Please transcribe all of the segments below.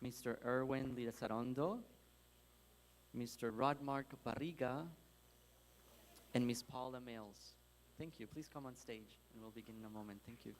Mr. Erwin Lizarondo, Mr. Rodmark Barriga, and Ms. Paula Mills. Thank you. Please come on stage, and we'll begin in a moment. Thank you.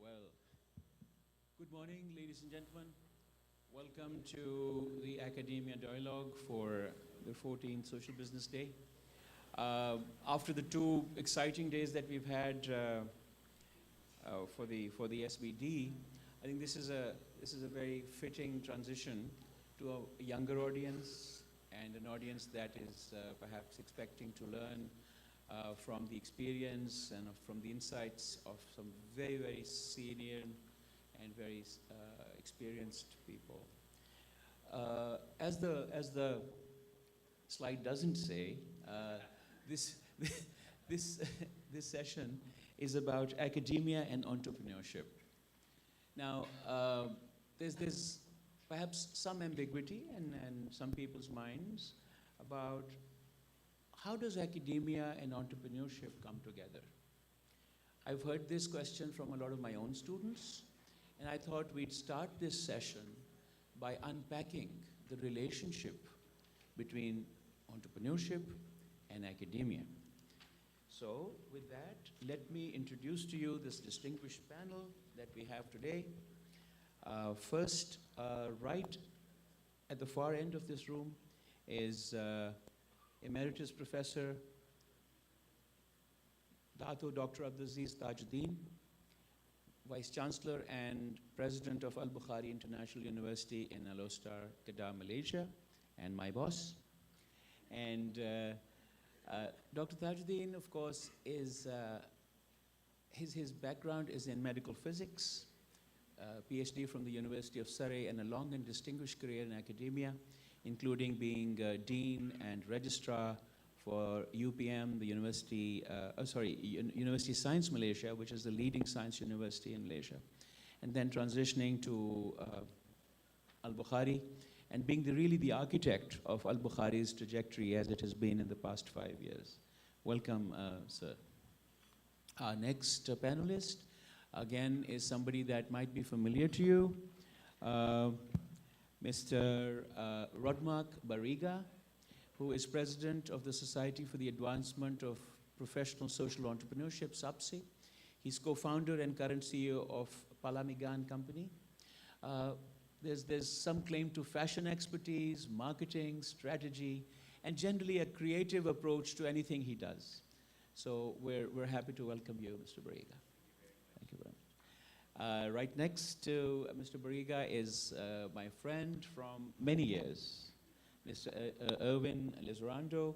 Well, good morning, ladies and gentlemen. Welcome to the Academia Dialogue for the 14th Social Business Day. After the two exciting days that we've had for the SBD, I think this is a very fitting transition to a younger audience and an audience that is perhaps expecting to learn from the experience and from the insights of some very, very senior and very experienced people. As the slide doesn't say, this this session is about academia and entrepreneurship. Now, there's perhaps some ambiguity in some people's minds about how does academia and entrepreneurship come together? I've heard this question from a lot of my own students, and I thought we'd start this session by unpacking the relationship between entrepreneurship and academia. So with that, let me introduce to you this distinguished panel that we have today. First, right at the far end of this room is Emeritus Professor Dato Dr. Abdulaziz Tajuddin, Vice Chancellor and President of Al-Bukhari International University in Alostar, Kedah, Malaysia, and my boss. And Dr. Tajuddin, of course, is his background is in medical physics, PhD from the University of Surrey, and a long and distinguished career in academia, including being Dean and Registrar for UPM, the University Science Malaysia, which is the leading science university in Malaysia, and then transitioning to Al-Bukhari and being really the architect of Al-Bukhari's trajectory as it has been in the past 5 years. Welcome, sir. Our next panelist, again, is somebody that might be familiar to you. Mr. Rodmark Barriga, who is president of the Society for the Advancement of Professional Social Entrepreneurship, SAPSE. He's co-founder and current CEO of Palamigan Company. There's some claim to fashion expertise, marketing, strategy, and generally a creative approach to anything he does. So we're happy to welcome you, Mr. Barriga. Thank you very much. Right next to Mr. Barriga is my friend from many years, Mr. Erwin Lizarondo,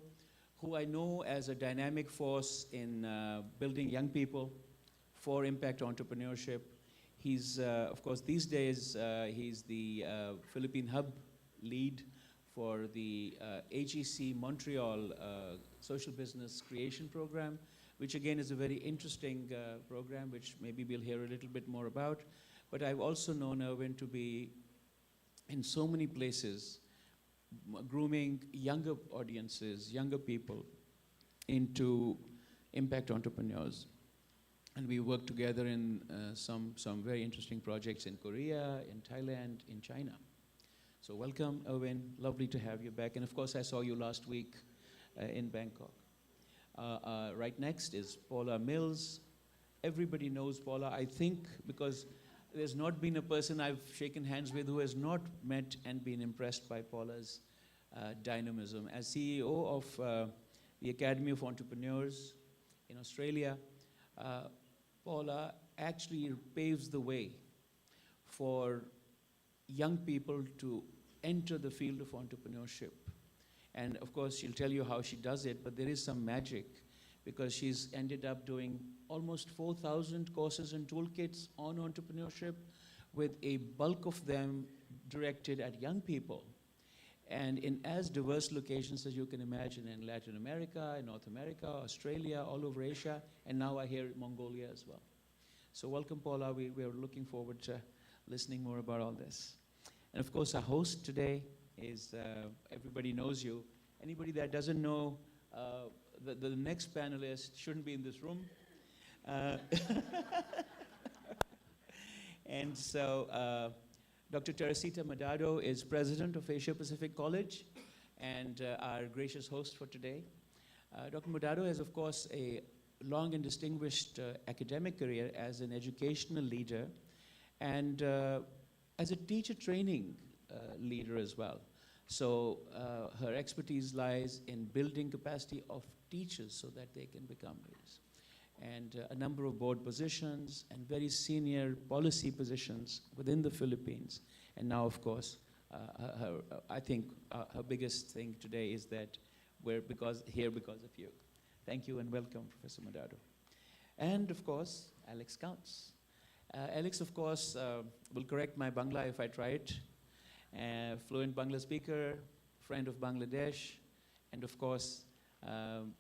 who I know as a dynamic force in building young people for impact entrepreneurship. He's, of course, these days, he's the Philippine hub lead for the HEC Montreal Social Business Creation Program, which again is a very interesting program, which maybe we'll hear a little bit more about. But I've also known Erwin to be in so many places, grooming younger audiences, younger people into impact entrepreneurs. And we work together in some very interesting projects in Korea, in Thailand, in China. So welcome, Erwin. Lovely to have you back. And of course, I saw you last week in Bangkok. Right next is Paula Mills. Everybody knows Paula, I think, because there's not been a person I've shaken hands with who has not met and been impressed by Paula's dynamism. As CEO of the Academy of Entrepreneurs in Australia, Paula actually paves the way for young people to enter the field of entrepreneurship. And of course, she'll tell you how she does it, but there is some magic because she's ended up doing almost 4,000 courses and toolkits on entrepreneurship, with a bulk of them directed at young people. And in as diverse locations as you can imagine, in Latin America, in North America, Australia, all over Asia, and now I hear Mongolia as well. So welcome, Paula. We are looking forward to listening more about all this. And of course, our host today is, everybody knows you. Anybody that doesn't know, the next panelist shouldn't be in this room. And so Dr. Teresita Madado is president of Asia Pacific College and our gracious host for today. Dr. Madado has, of course, a long and distinguished academic career as an educational leader and as a teacher training leader as well. So her expertise lies in building capacity of teachers so that they can become leaders. And a number of board positions and very senior policy positions within the Philippines. And now, of course, I think her biggest thing today is that we're here because of you. Thank you and welcome, Professor Madado. And of course, Alex Counts. Alex, of course, will correct my Bangla if I try it. Fluent Bangla speaker, friend of Bangladesh, and of course,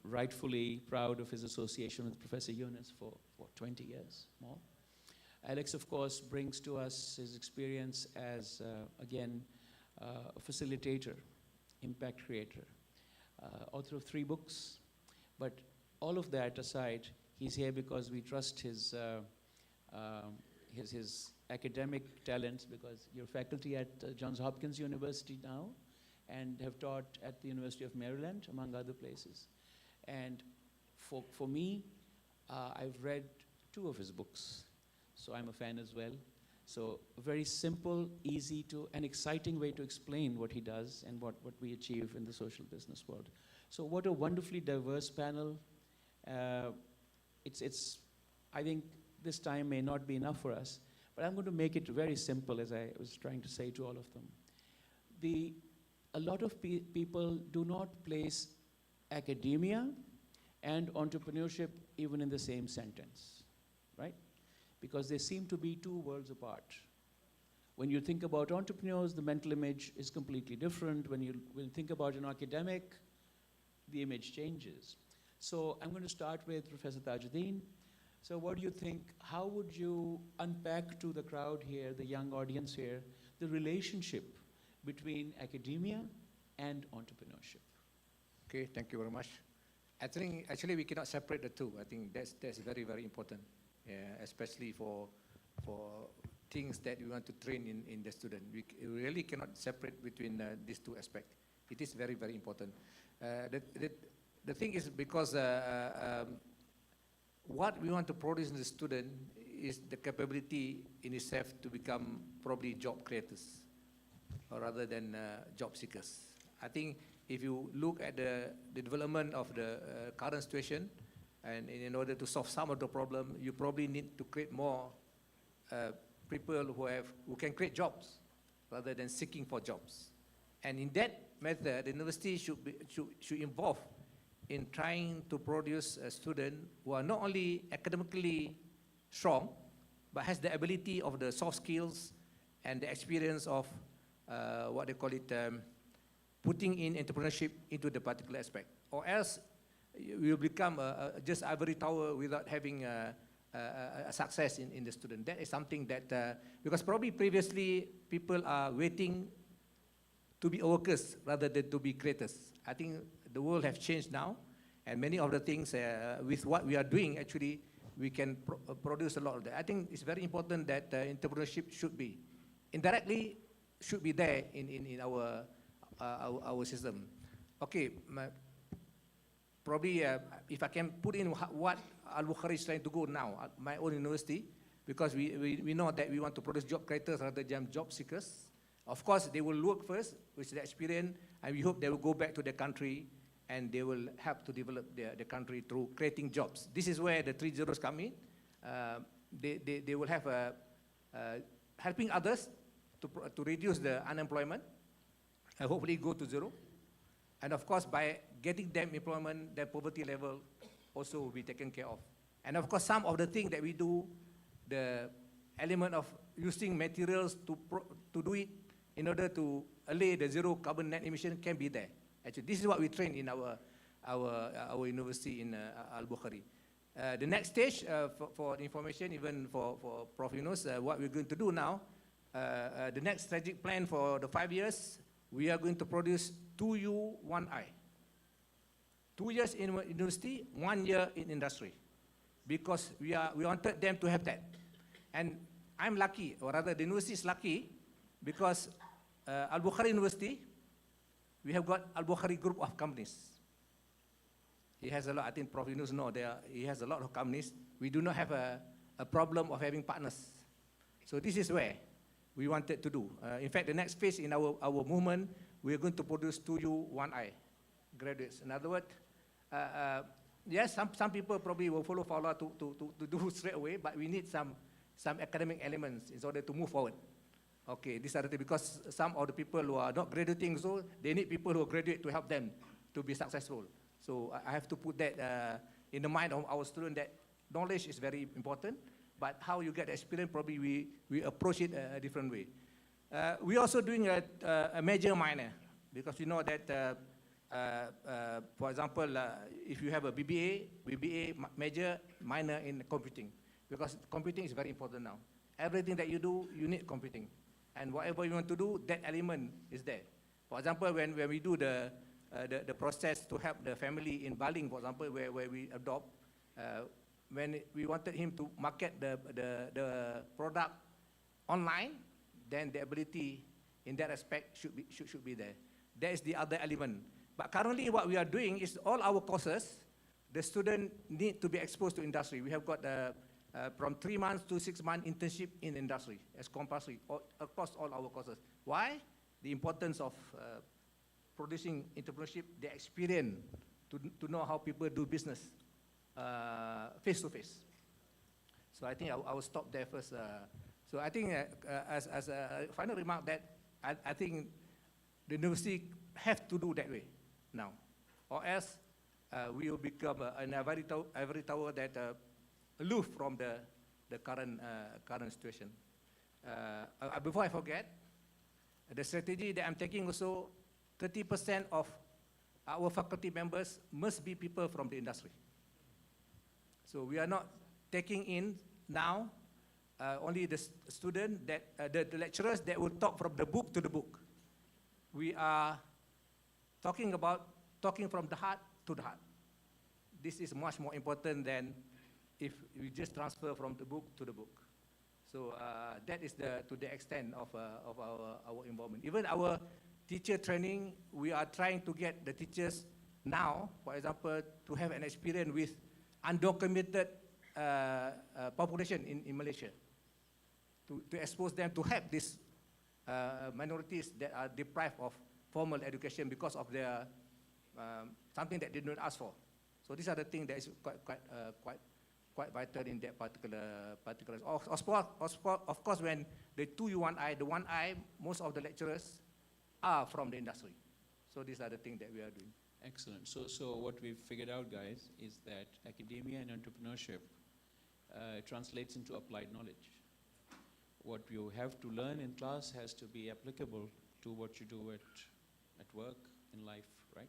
rightfully proud of his association with Professor Yunus for 20 years more. Alex, of course, brings to us his experience as, again, a facilitator, impact creator, author of 3 books. But all of that aside, he's here because we trust his academic talents, because you're faculty at Johns Hopkins University now and have taught at the University of Maryland, among other places. And for me, I've read 2 of his books, so I'm a fan as well. So a very simple, easy to, and exciting way to explain what he does and what we achieve in the social business world. So what a wonderfully diverse panel. I think this time may not be enough for us, but I'm going to make it very simple, as I was trying to say to all of them. A lot of people do not place academia and entrepreneurship even in the same sentence, right? Because they seem to be 2 worlds apart. When you think about entrepreneurs, the mental image is completely different. When you think about an academic, the image changes. So I'm going to start with Professor Tajuddin. So what do you think, how would you unpack to the crowd here, the young audience here, the relationship between academia and entrepreneurship? Okay, thank you very much. I think actually we cannot separate the 2. I think that's very, very important, especially for things that we want to train in the student. We really cannot separate between these 2 aspects. It is very, very important. The thing is because what we want to produce in the student is the capability in itself to become probably job creators rather than job seekers. I think if you look at the development of the current situation, and in order to solve some of the problem, you probably need to create more people who can create jobs rather than seeking for jobs. And in that method, the university should involve in trying to produce a student who are not only academically strong, but has the ability of the soft skills and the experience of what they call it, putting in entrepreneurship into the particular aspect. Or else we will become just ivory tower without having a success in the student. That is something that, because probably previously people are waiting to be workers rather than to be creators. I think the world has changed now, and many of the things with what we are doing, actually, we can produce a lot of that. I think it's very important that entrepreneurship should be indirectly should be there in our system. Okay, probably if I can put in what Al-Bukhari is trying to go now at my own university, because we know that we want to produce job creators rather than job seekers. Of course, they will work first with the experience, and we hope they will go back to their country and they will help to develop the country through creating jobs. This is where the 3 zeros come in. They will have helping others to reduce the unemployment and hopefully go to zero. And of course, by getting them employment, their poverty level also will be taken care of. And of course, some of the things that we do, the element of using materials to do it in order to allay the zero carbon net emission can be there. Actually, this is what we train in our university in Al-Bukhari. The next stage for information, even for Prof. Yunus, what we're going to do now, the next strategic plan for the 5 years, we are going to produce 2U, 1I. 2 years in university, 1 year in industry. Because we wanted them to have that. And I'm lucky, or rather the university is lucky, because Al-Bukhari University, we have got Al-Bukhari group of companies. He has a lot, I think Prof. Yunus know, he has a lot of companies. We do not have a problem of having partners. So this is where we wanted to do. In fact, the next phase in our movement, we are going to produce 2U, 1I graduates. In other words, yes, some people probably will follow to do straight away, but we need some academic elements in order to move forward. Okay, these are the things, because some of the people who are not graduating, so they need people who graduate to help them to be successful. So I have to put that in the mind of our students, that knowledge is very important, but how you get experience, probably we approach it a different way. We're also doing a major minor, because we know that, for example, if you have a BBA major, minor in computing, because computing is very important now. Everything that you do, you need computing. And whatever you want to do, that element is there. For example, when we do the process to help the family in Baling, for example, where we adopt, when we wanted him to market the product online, then the ability in that aspect should be there. That is the other element. But currently what we are doing is all our courses, the student need to be exposed to industry. We have got from 3 months to 6 month internship in industry as compulsory across all our courses. Why? The importance of producing entrepreneurship, the experience to know how people do business face to face. So I think I will stop there first. So I think as a final remark, that I think the university have to do that way now, or else we will become an ivory tower that aloof from the current situation. Before I forget, the strategy that I'm taking also, 30% of our faculty members must be people from the industry. So we are not taking in now only the student that the lecturers that will talk from the book to the book. We are talking from the heart to the heart. This is much more important than if we just transfer from the book to the book. So that is to the extent of our involvement. Even our teacher training, we are trying to get the teachers now, for example, to have an experience with undocumented population in Malaysia, to expose them to help these minorities that are deprived of formal education because of their something that they did not ask for. So these are the things that is quite vital in that particular. Of course, when the 2U, 1I, the 1I, most of the lecturers are from the industry. So these are the things that we are doing. Excellent. So what we've figured out, guys, is that academia and entrepreneurship translates into applied knowledge. What you have to learn in class has to be applicable to what you do at work, in life, right?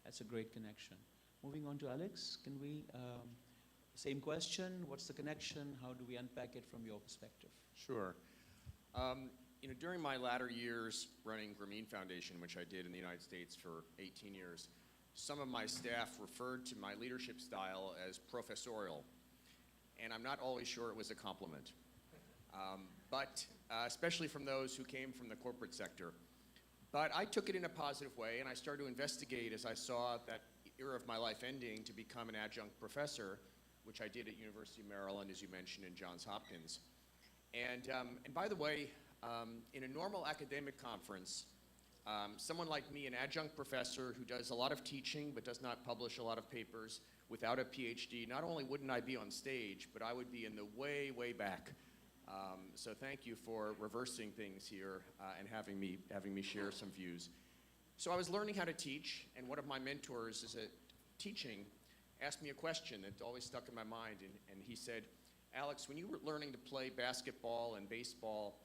That's a great connection. Moving on to Alex, can we, same question, what's the connection? How do we unpack it from your perspective? Sure. During my latter years running Grameen Foundation, which I did in the United States for 18 years, some of my staff referred to my leadership style as professorial, and I'm not always sure it was a compliment. but especially from those who came from the corporate sector. But I took it in a positive way, and I started to investigate as I saw that era of my life ending to become an adjunct professor, which I did at University of Maryland, as you mentioned, and Johns Hopkins. And by the way, in a normal academic conference, someone like me, an adjunct professor who does a lot of teaching but does not publish a lot of papers without a PhD, not only wouldn't I be on stage, but I would be in the way, way back. So thank you for reversing things here and having me share some views. So I was learning how to teach, and one of my mentors is at teaching asked me a question that always stuck in my mind, and he said, Alex, when you were learning to play basketball and baseball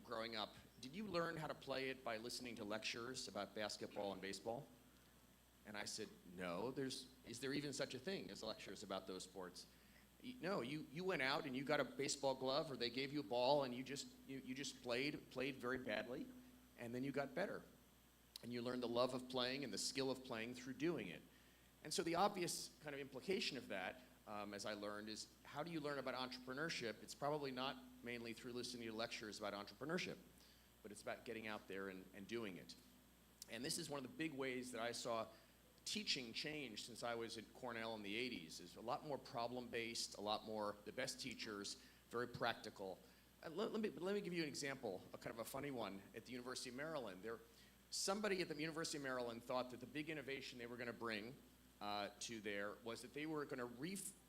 growing up, did you learn how to play it by listening to lectures about basketball and baseball? And I said, no, is there even such a thing as lectures about those sports? No, you went out and you got a baseball glove, or they gave you a ball, and you just played very badly, and then you got better. And you learned the love of playing and the skill of playing through doing it. And so the obvious kind of implication of that, as I learned, is how do you learn about entrepreneurship? It's probably not mainly through listening to lectures about entrepreneurship, but it's about getting out there and doing it. And this is one of the big ways that I saw teaching change since I was at Cornell in the 80s. Is a lot more problem-based, a lot more the best teachers, very practical. Let me give you an example, a kind of a funny one. At the University of Maryland, somebody at the University of Maryland thought that the big innovation they were going to bring to there was that they were going to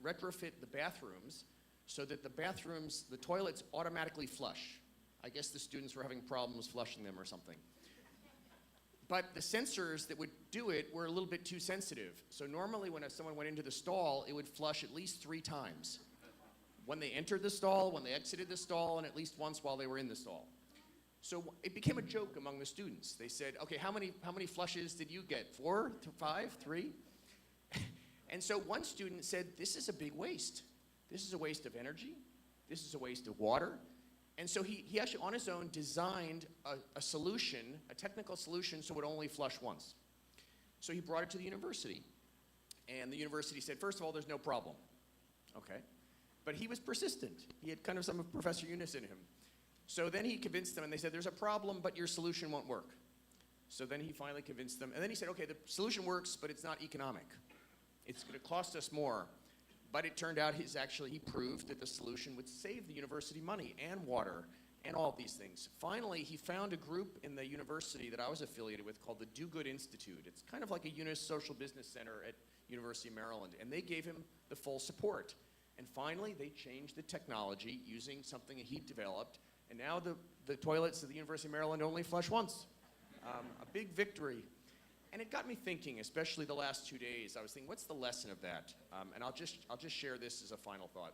retrofit the bathrooms so that the toilets automatically flush. I guess the students were having problems flushing them or something. But the sensors that would do it were a little bit too sensitive. So normally when someone went into the stall, it would flush at least 3 times. When they entered the stall, when they exited the stall, and at least once while they were in the stall. So it became a joke among the students. They said, okay, how many flushes did you get? 4, 5, 3? And so one student said, this is a big waste. This is a waste of energy. This is a waste of water. And so he actually, on his own, designed a solution, a technical solution, so it would only flush once. So he brought it to the university. And the university said, first of all, there's no problem. Okay. But he was persistent. He had kind of some of Professor Yunus in him. So then he convinced them, and they said, there's a problem, but your solution won't work. So then he finally convinced them. And then he said, okay, the solution works, but it's not economic. It's going to cost us more. But it turned out he proved that the solution would save the university money and water and all of these things. Finally, he found a group in the university that I was affiliated with called the Do Good Institute. It's kind of like a Yunus Social Business Center at University of Maryland. And they gave him the full support. And finally, they changed the technology using something he developed. And now the toilets at the University of Maryland only flush once. A big victory. And it got me thinking, especially the last 2 days. I was thinking, what's the lesson of that? And I'll just share this as a final thought.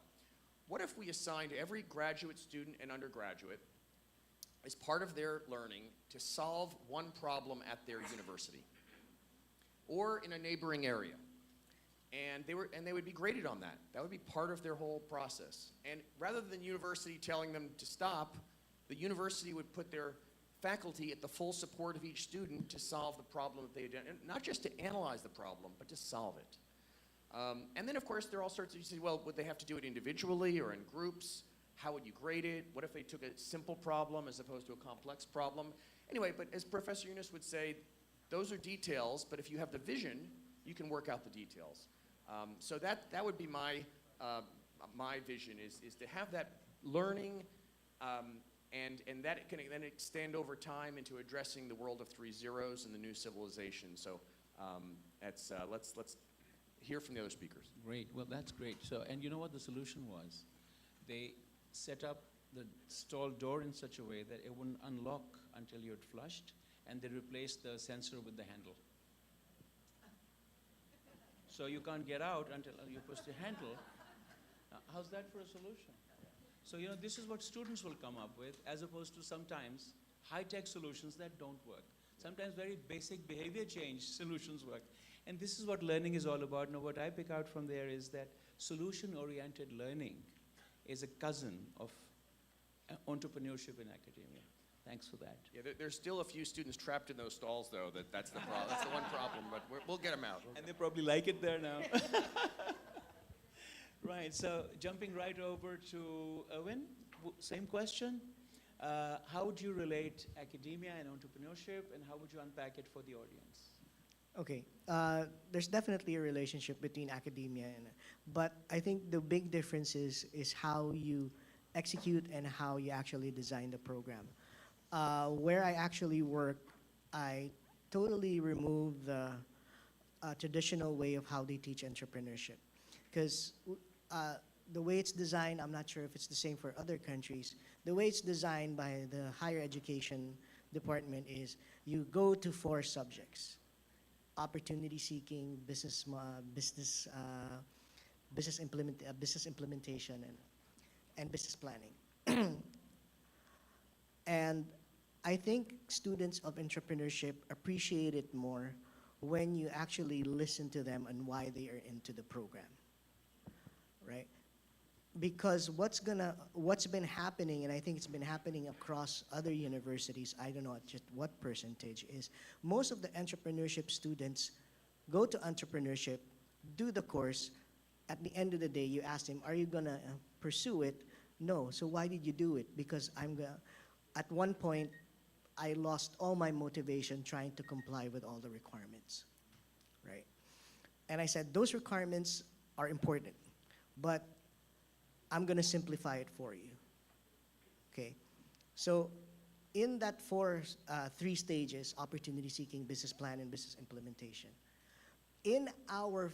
What if we assigned every graduate student and undergraduate, as part of their learning, to solve one problem at their university or in a neighboring area? And they would be graded on that. That would be part of their whole process. And rather than the university telling them to stop, the university would put their faculty at the full support of each student to solve the problem that they had done. And not just to analyze the problem, but to solve it. And then, of course, there are all sorts of, you say, well, would they have to do it individually or in groups? How would you grade it? What if they took a simple problem as opposed to a complex problem? Anyway, but as Professor Yunus would say, those are details, but if you have the vision, you can work out the details. So that would be my vision, is to have that learning, and that can then extend over time into addressing the world of 3 zeros and the new civilization. So let's hear from the other speakers. Great. Well, that's great. So, and you know what the solution was? They set up the stall door in such a way that it wouldn't unlock until you had flushed, and they replaced the sensor with the handle. So you can't get out until you push the handle. How's that for a solution? So, this is what students will come up with, as opposed to sometimes high-tech solutions that don't work. Sometimes very basic behavior change solutions work. And this is what learning is all about. Now, what I pick out from there is that solution-oriented learning is a cousin of entrepreneurship in academia. Thanks for that. Yeah, there's still a few students trapped in those stalls, though. That's the problem. That's the one problem, but we'll get them out. And they probably like it there now. Right, so jumping right over to Owen, same question. How would you relate academia and entrepreneurship, and how would you unpack it for the audience? Okay, there's definitely a relationship between academia and, but I think the big difference is how you execute and how you actually design the program. Where I actually work, I totally remove the traditional way of how they teach entrepreneurship, because the way it's designed, I'm not sure if it's the same for other countries. The way it's designed by the higher education department is you go to 4 subjects: opportunity seeking, business implementation, and business planning. And I think students of entrepreneurship appreciate it more when you actually listen to them and why they are into the program, right? Because what's been happening, and I think it's been happening across other universities, I don't know just what percentage, is most of the entrepreneurship students go to entrepreneurship, do the course. At the end of the day, you ask them, are you gonna pursue it? No. So why did you do it? Because at one point, I lost all my motivation trying to comply with all the requirements, right? And I said, those requirements are important, but I'm gonna simplify it for you, okay? So in that 3 stages, opportunity seeking, business plan, and business implementation, in our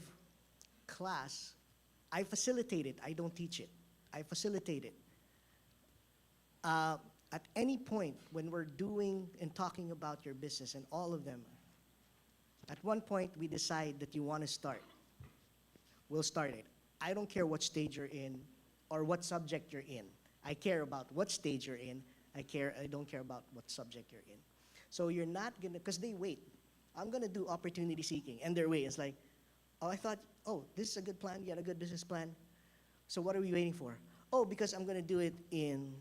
class, I facilitate it, I don't teach it. I facilitate it. At any point when we're doing and talking about your business and all of them, at one point we decide that you want to start, we'll start it. I don't care what stage you're in or what subject you're in. I care about what stage you're in. I don't care about what subject you're in. So you're not gonna, because they wait. I'm gonna do opportunity seeking, and they're waiting. It's like, oh, I thought, oh, this is a good plan. You got a good business plan. So what are we waiting for? Oh, because I'm gonna do it in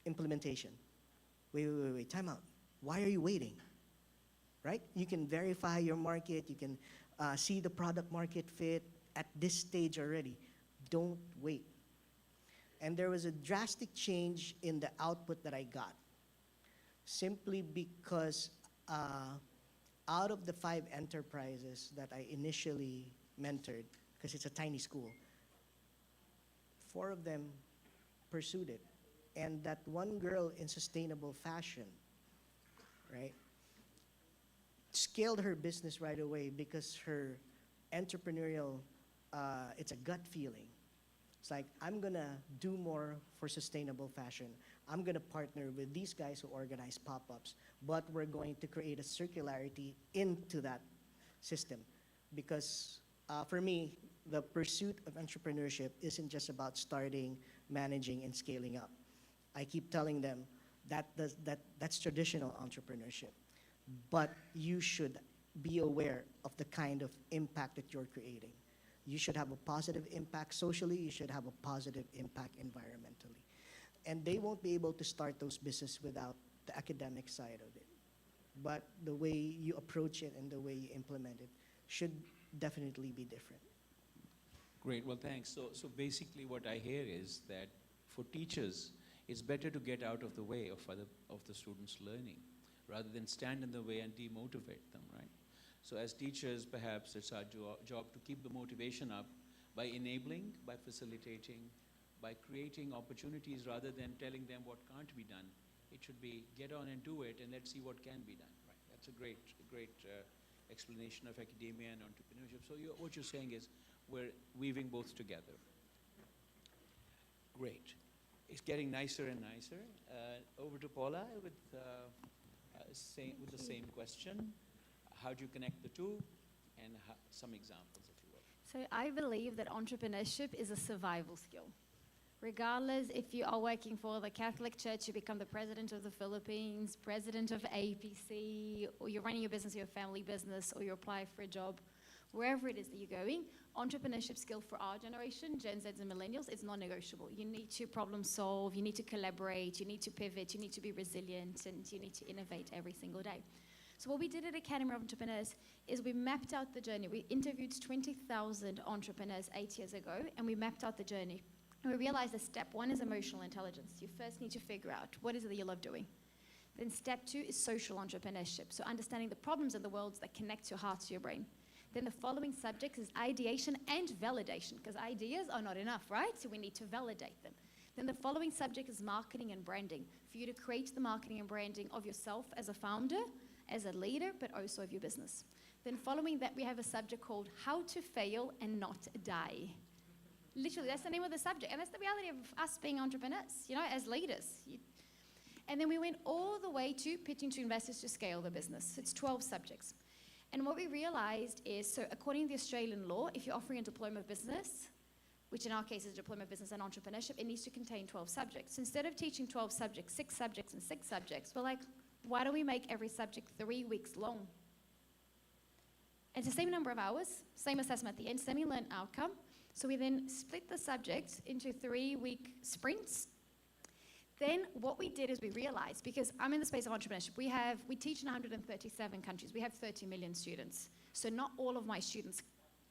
implementation. Wait, time out. Why are you waiting? Right? You can verify your market, you can see the product market fit at this stage already. Don't wait. And there was a drastic change in the output that I got, simply because out of the 5 enterprises that I initially mentored, because it's a tiny school, 4 of them pursued it. And that one girl in sustainable fashion, right, scaled her business right away because her entrepreneurial, it's a gut feeling. It's like, I'm gonna do more for sustainable fashion. I'm gonna partner with these guys who organize pop-ups, but we're going to create a circularity into that system. Because for me, the pursuit of entrepreneurship isn't just about starting, managing, and scaling up. I keep telling them that's traditional entrepreneurship. But you should be aware of the kind of impact that you're creating. You should have a positive impact socially, you should have a positive impact environmentally. And they won't be able to start those businesses without the academic side of it. But the way you approach it and the way you implement it should definitely be different. Great, well, thanks. So basically what I hear is that for teachers, it's better to get out of the way of the students' learning rather than stand in the way and demotivate them, right? So as teachers, perhaps it's our job to keep the motivation up by enabling, by facilitating, by creating opportunities rather than telling them what can't be done. It should be get on and do it and let's see what can be done, right? That's a great explanation of academia and entrepreneurship. So what you're saying is we're weaving both together. Great. It's getting nicer and nicer. Over to Paula with the same question. How do you connect the two? And some examples, if you will. So I believe that entrepreneurship is a survival skill. Regardless if you are working for the Catholic Church, you become the president of the Philippines, president of APC, or you're running your business, your family business, or you apply for a job, wherever it is that you're going, entrepreneurship skill for our generation, Gen Zs and millennials, is non-negotiable. You need to problem solve, you need to collaborate, you need to pivot, you need to be resilient, and you need to innovate every single day. So what we did at Academy of Entrepreneurs is we mapped out the journey. We interviewed 20,000 entrepreneurs 8 years ago, and we mapped out the journey. And we realized that step one is emotional intelligence. You first need to figure out what is it that you love doing. Then step two is social entrepreneurship, so understanding the problems in the world that connect your heart to your brain. Then the following subject is ideation and validation, because ideas are not enough, right? So we need to validate them. Then the following subject is marketing and branding, for you to create the marketing and branding of yourself as a founder, as a leader, but also of your business. Then following that, we have a subject called how to fail and not die. Literally, that's the name of the subject, and that's the reality of us being entrepreneurs, as leaders. And then we went all the way to pitching to investors to scale the business. It's 12 subjects. And what we realized is, so according to the Australian law, if you're offering a diploma of business, which in our case is a diploma of business and entrepreneurship, it needs to contain 12 subjects. Instead of teaching 12 subjects, 6 subjects and 6 subjects, we're like, why don't we make every subject 3 weeks long? It's the same number of hours, same assessment at the end, semi-learned outcome. So we then split the subjects into 3-week sprints. Then what we did is we realized, because I'm in the space of entrepreneurship, we teach in 137 countries. We have 30 million students. So not all of my students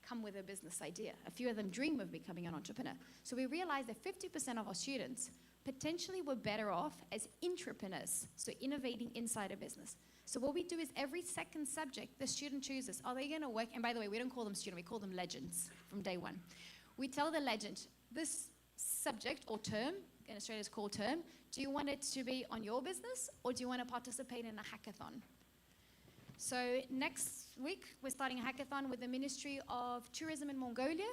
come with a business idea. A few of them dream of becoming an entrepreneur. So we realized that 50% of our students potentially were better off as intrapreneurs, so innovating inside a business. So what we do is every second subject, the student chooses, are they going to work? And by the way, we don't call them student, we call them legends from day one. We tell the legend, this subject or term, in Australia it's called term, do you want it to be on your business or do you want to participate in a hackathon? So next week, we're starting a hackathon with the Ministry of Tourism in Mongolia,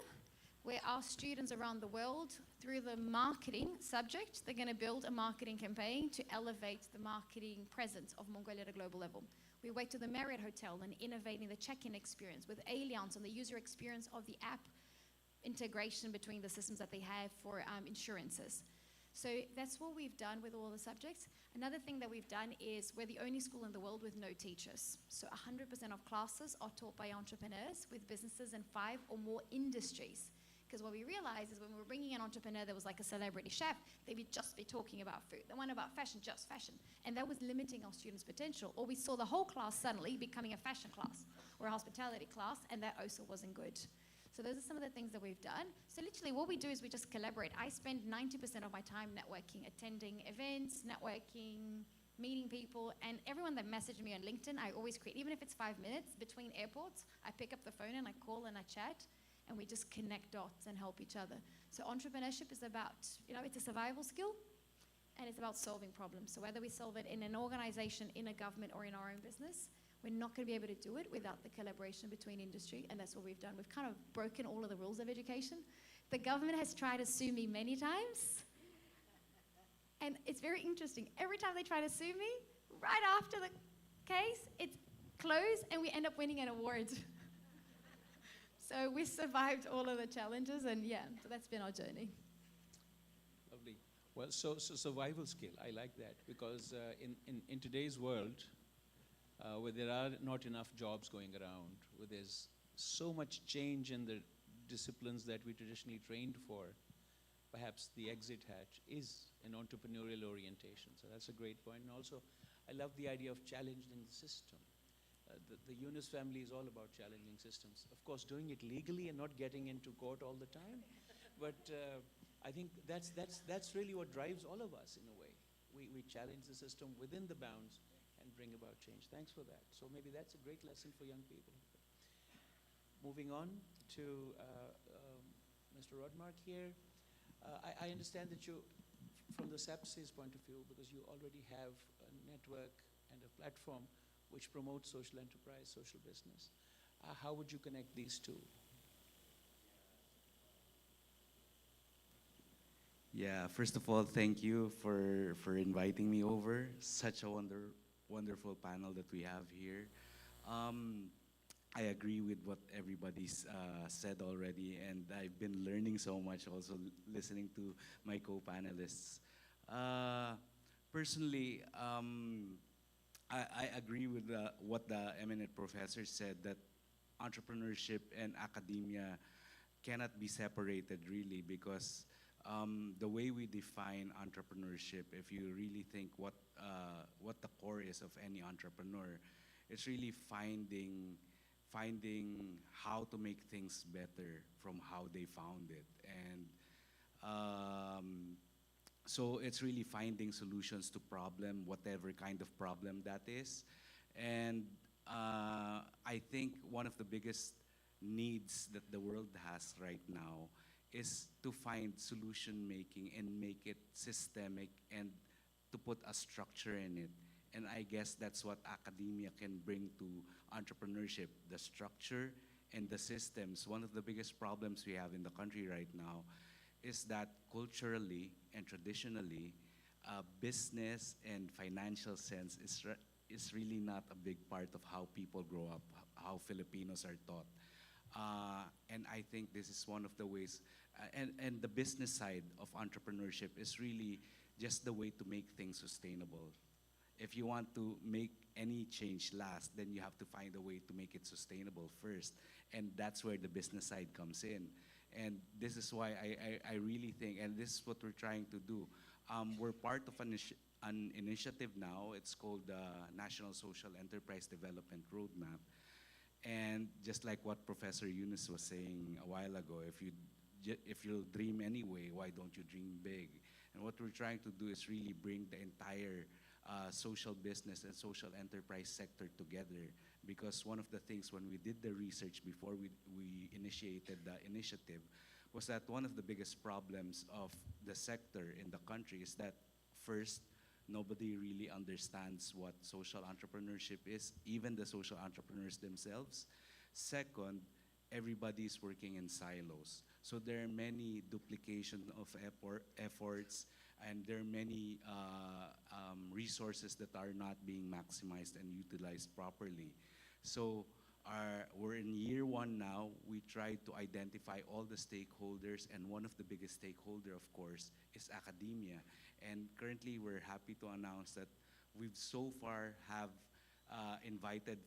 where our students around the world, through the marketing subject, they're going to build a marketing campaign to elevate the marketing presence of Mongolia at a global level. We went to the Marriott Hotel and innovating the check-in experience with Allianz and the user experience of the app integration between the systems that they have for insurances. So that's what we've done with all the subjects. Another thing that we've done is we're the only school in the world with no teachers. So 100% of classes are taught by entrepreneurs with businesses in 5 or more industries. Because what we realized is when we were bringing an entrepreneur that was like a celebrity chef, they would just be talking about food. The one about fashion, just fashion. And that was limiting our students' potential. Or we saw the whole class suddenly becoming a fashion class or a hospitality class, and that also wasn't good. So those are some of the things that we've done. So literally what we do is we just collaborate. I spend 90% of my time networking, attending events, networking, meeting people, and everyone that messaged me on LinkedIn, I always create, even if it's 5 minutes between airports, I pick up the phone and I call and I chat, and we just connect dots and help each other. So entrepreneurship is about, it's a survival skill, and it's about solving problems. So whether we solve it in an organization, in a government, or in our own business, we're not going to be able to do it without the collaboration between industry, and that's what we've done. We've kind of broken all of the rules of education. The government has tried to sue me many times, and it's very interesting. Every time they try to sue me, right after the case, it's closed, and we end up winning an award. So we survived all of the challenges, and so that's been our journey. Lovely. Well, so survival skill, I like that, because in today's world, where there are not enough jobs going around, where there's so much change in the disciplines that we traditionally trained for, perhaps the exit hatch is an entrepreneurial orientation. So that's a great point. And also, I love the idea of challenging the system. The Yunus family is all about challenging systems. Of course, doing it legally and not getting into court all the time. But I think that's really what drives all of us in a way. We challenge the system within the bounds and bring about change. Thanks for that. So maybe that's a great lesson for young people. Moving on to Mr. Rodmark here. I understand that you, from the SAPSI's point of view, because you already have a network and a platform which promotes social enterprise, social business. How would you connect these two? Yeah, first of all, thank you for inviting me over. Such a wonderful panel that we have here. I agree with what everybody's said already, and I've been learning so much also listening to my co-panelists. Personally, I agree with what the eminent professor said, that entrepreneurship and academia cannot be separated really, because the way we define entrepreneurship, if you really think what the core is of any entrepreneur, it's really finding how to make things better from how they found it. And So it's really finding solutions to problem, whatever kind of problem that is. And I think one of the biggest needs that the world has right now is to find solution making and make it systemic and to put a structure in it. And I guess that's what academia can bring to entrepreneurship, the structure and the systems. One of the biggest problems we have in the country right now is that culturally and traditionally, business and financial sense is really not a big part of how people grow up, how Filipinos are taught. And I think this is one of the ways, and the business side of entrepreneurship is really just the way to make things sustainable. If you want to make any change last, then you have to find a way to make it sustainable first. And that's where the business side comes in. And this is why I really think, and this is what we're trying to do. We're part of an initiative now. It's called the National Social Enterprise Development Roadmap. And just like what Professor Yunus was saying a while ago, if you dream anyway, why don't you dream big? And what we're trying to do is really bring the entire social business and social enterprise sector together. Because one of the things when we did the research before we initiated the initiative was that one of the biggest problems of the sector in the country is that first, nobody really understands what social entrepreneurship is, even the social entrepreneurs themselves. Second, everybody is working in silos. So there are many duplication of efforts, and there are many resources that are not being maximized and utilized properly. So we're in year one now. We try to identify all the stakeholders, and one of the biggest stakeholder, of course, is academia. And currently, we're happy to announce that we've so far have invited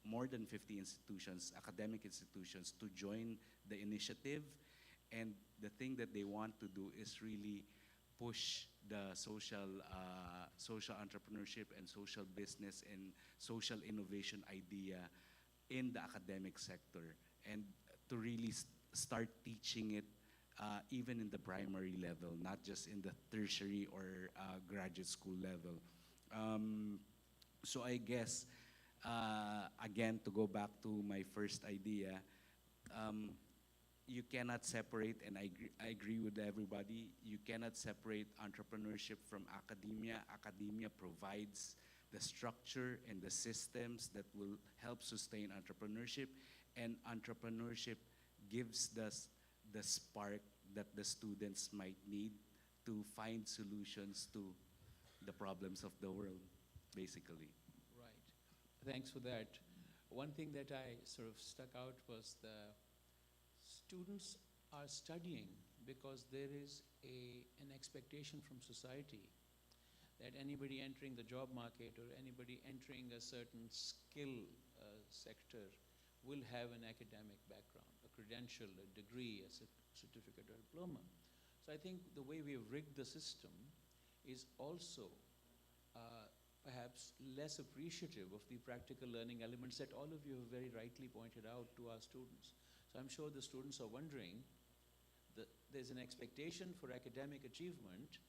more than 50 institutions, academic institutions, to join the initiative. And the thing that they want to do is really push the social entrepreneurship and social business and social innovation idea in the academic sector, and to really start teaching it even in the primary level, not just in the tertiary or graduate school level. So I guess, again, to go back to my first idea, you cannot separate, and I agree with everybody, you cannot separate entrepreneurship from academia. Academia provides the structure and the systems that will help sustain entrepreneurship, and entrepreneurship gives the spark that the students might need to find solutions to the problems of the world, basically. Right. Thanks for that. One thing that I sort of stuck out was the students are studying because there is an expectation from society that anybody entering the job market or anybody entering a certain skill sector will have an academic background, a credential, a degree, a certificate or diploma. So I think the way we have rigged the system is also perhaps less appreciative of the practical learning elements that all of you have very rightly pointed out to our students. So I'm sure the students are wondering that there's an expectation for academic achievement.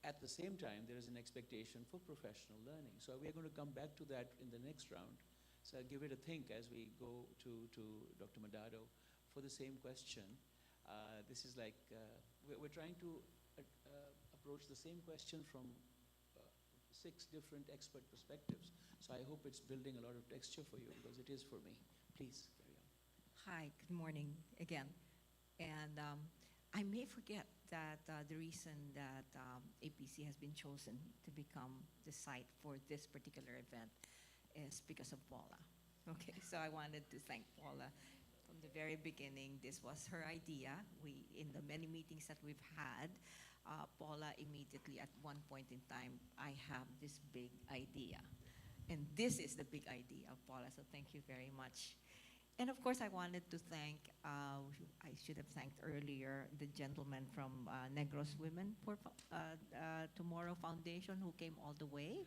At the same time, there is an expectation for professional learning. So we are going to come back to that in the next round. So I'll give it a think as we go to Dr. Madado for the same question. This is like, we're trying to approach the same question from 6 different expert perspectives. So I hope it's building a lot of texture for you, because it is for me. Please carry on. Hi, good morning again. And I may forget that the reason that APC has been chosen to become the site for this particular event is because of Paula. Okay, so I wanted to thank Paula. From the very beginning, this was her idea. In the many meetings that we've had, Paula immediately at one point in time, I have this big idea. And this is the big idea of Paula, so thank you very much. And of course, I wanted to thank, I should have thanked earlier, the gentleman from Negros Women for Tomorrow Foundation who came all the way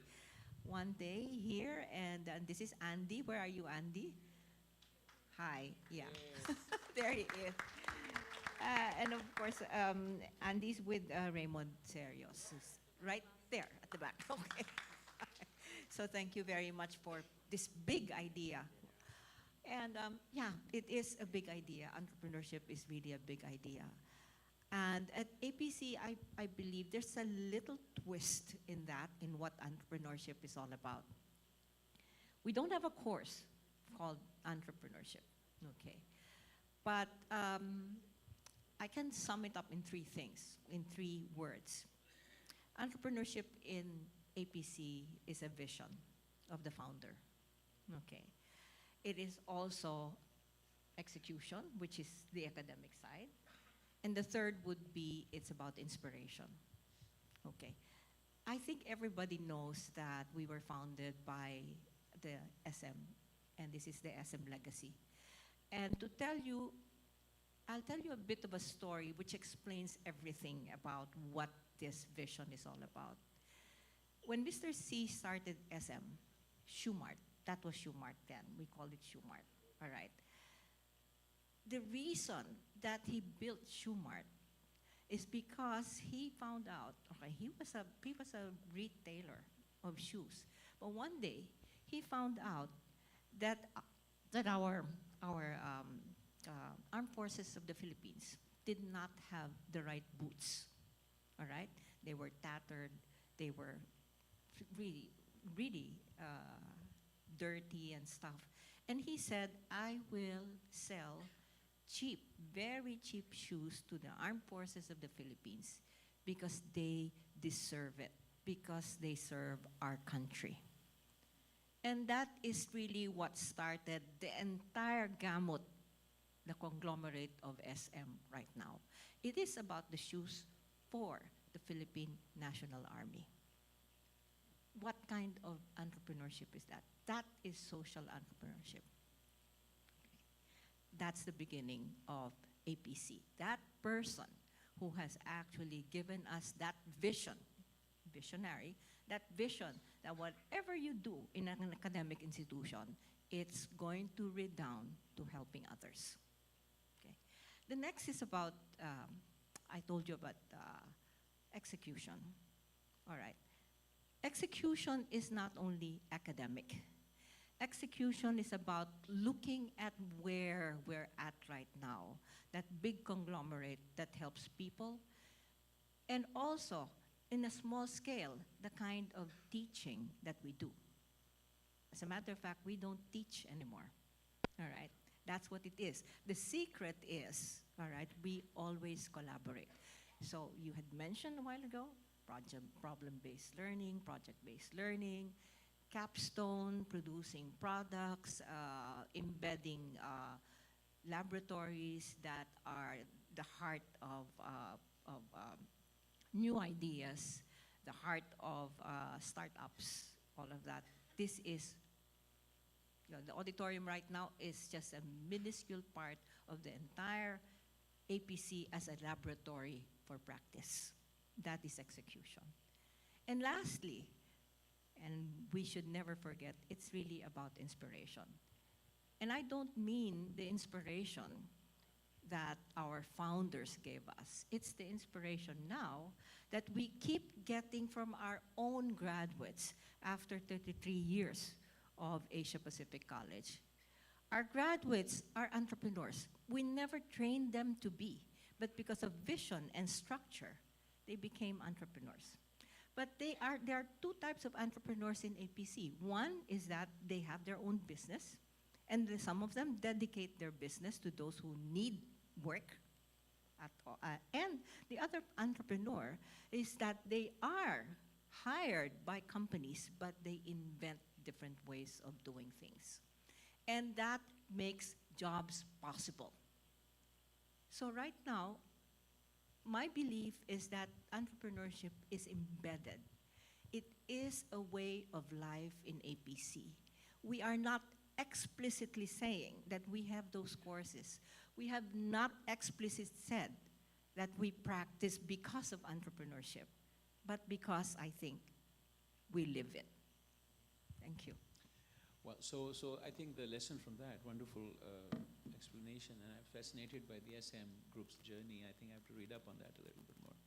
one day here. And this is Andy. Where are you, Andy? Hi, yeah. Yes. There he is. And of course, Andy's with Raymond Serios, who's right there at the back. Okay. So thank you very much for this big idea. And yeah, it is a big idea. Entrepreneurship is really a big idea. And at APC, I believe there's a little twist in that, in what entrepreneurship is all about. We don't have a course called entrepreneurship, okay? But I can sum it up in three things, in three words. Entrepreneurship in APC is a vision of the founder, okay? It is also execution, which is the academic side. And the third would be, it's about inspiration, okay? I think everybody knows that we were founded by the SM, and this is the SM legacy. And to tell you, I'll tell you a bit of a story which explains everything about what this vision is all about. When Mr. C started SM, Shoemart, that was Shoemart then, we called it Shoemart, all right? The reason that he built Shoemart is because he found out, okay, he was a retailer of shoes, but one day he found out that our armed forces of the Philippines did not have the right boots, all right? They were tattered, they were really, really dirty and stuff. And he said, I will sell cheap, very cheap shoes to the armed forces of the Philippines because they deserve it, because they serve our country. And that is really what started the entire gamut, the conglomerate of SM right now. It is about the shoes for the Philippine National Army. What kind of entrepreneurship is that? That is social entrepreneurship. That's the beginning of APC. That person who has actually given us that vision, visionary, that vision that whatever you do in an academic institution, it's going to redound to helping others. Okay. The next is about, I told you about execution. All right. Execution is not only academic. Execution is about looking at where we're at right now, that big conglomerate that helps people, and also, in a small scale, the kind of teaching that we do. As a matter of fact, we don't teach anymore, all right? That's what it is. The secret is, all right, we always collaborate. So you had mentioned a while ago, problem-based learning, project-based learning, capstone, producing products, embedding laboratories that are the heart of new ideas, the heart of startups, all of that. This is, the auditorium right now is just a minuscule part of the entire APC as a laboratory for practice. That is execution. And lastly, and we should never forget, it's really about inspiration. And I don't mean the inspiration that our founders gave us. It's the inspiration now that we keep getting from our own graduates after 33 years of Asia Pacific College. Our graduates are entrepreneurs. We never trained them to be, but because of vision and structure, they became entrepreneurs. But there are two types of entrepreneurs in APC. One is that they have their own business, and some of them dedicate their business to those who need work. And the other entrepreneur is that they are hired by companies, but they invent different ways of doing things. And that makes jobs possible. So right now, my belief is that entrepreneurship is embedded. It is a way of life in APC. We are not explicitly saying that we have those courses. We have not explicitly said that we practice because of entrepreneurship, but because I think we live it. Thank you. Well, so I think the lesson from that wonderful explanation, and I'm fascinated by the SM group's journey. I think I have to read up on that a little bit more.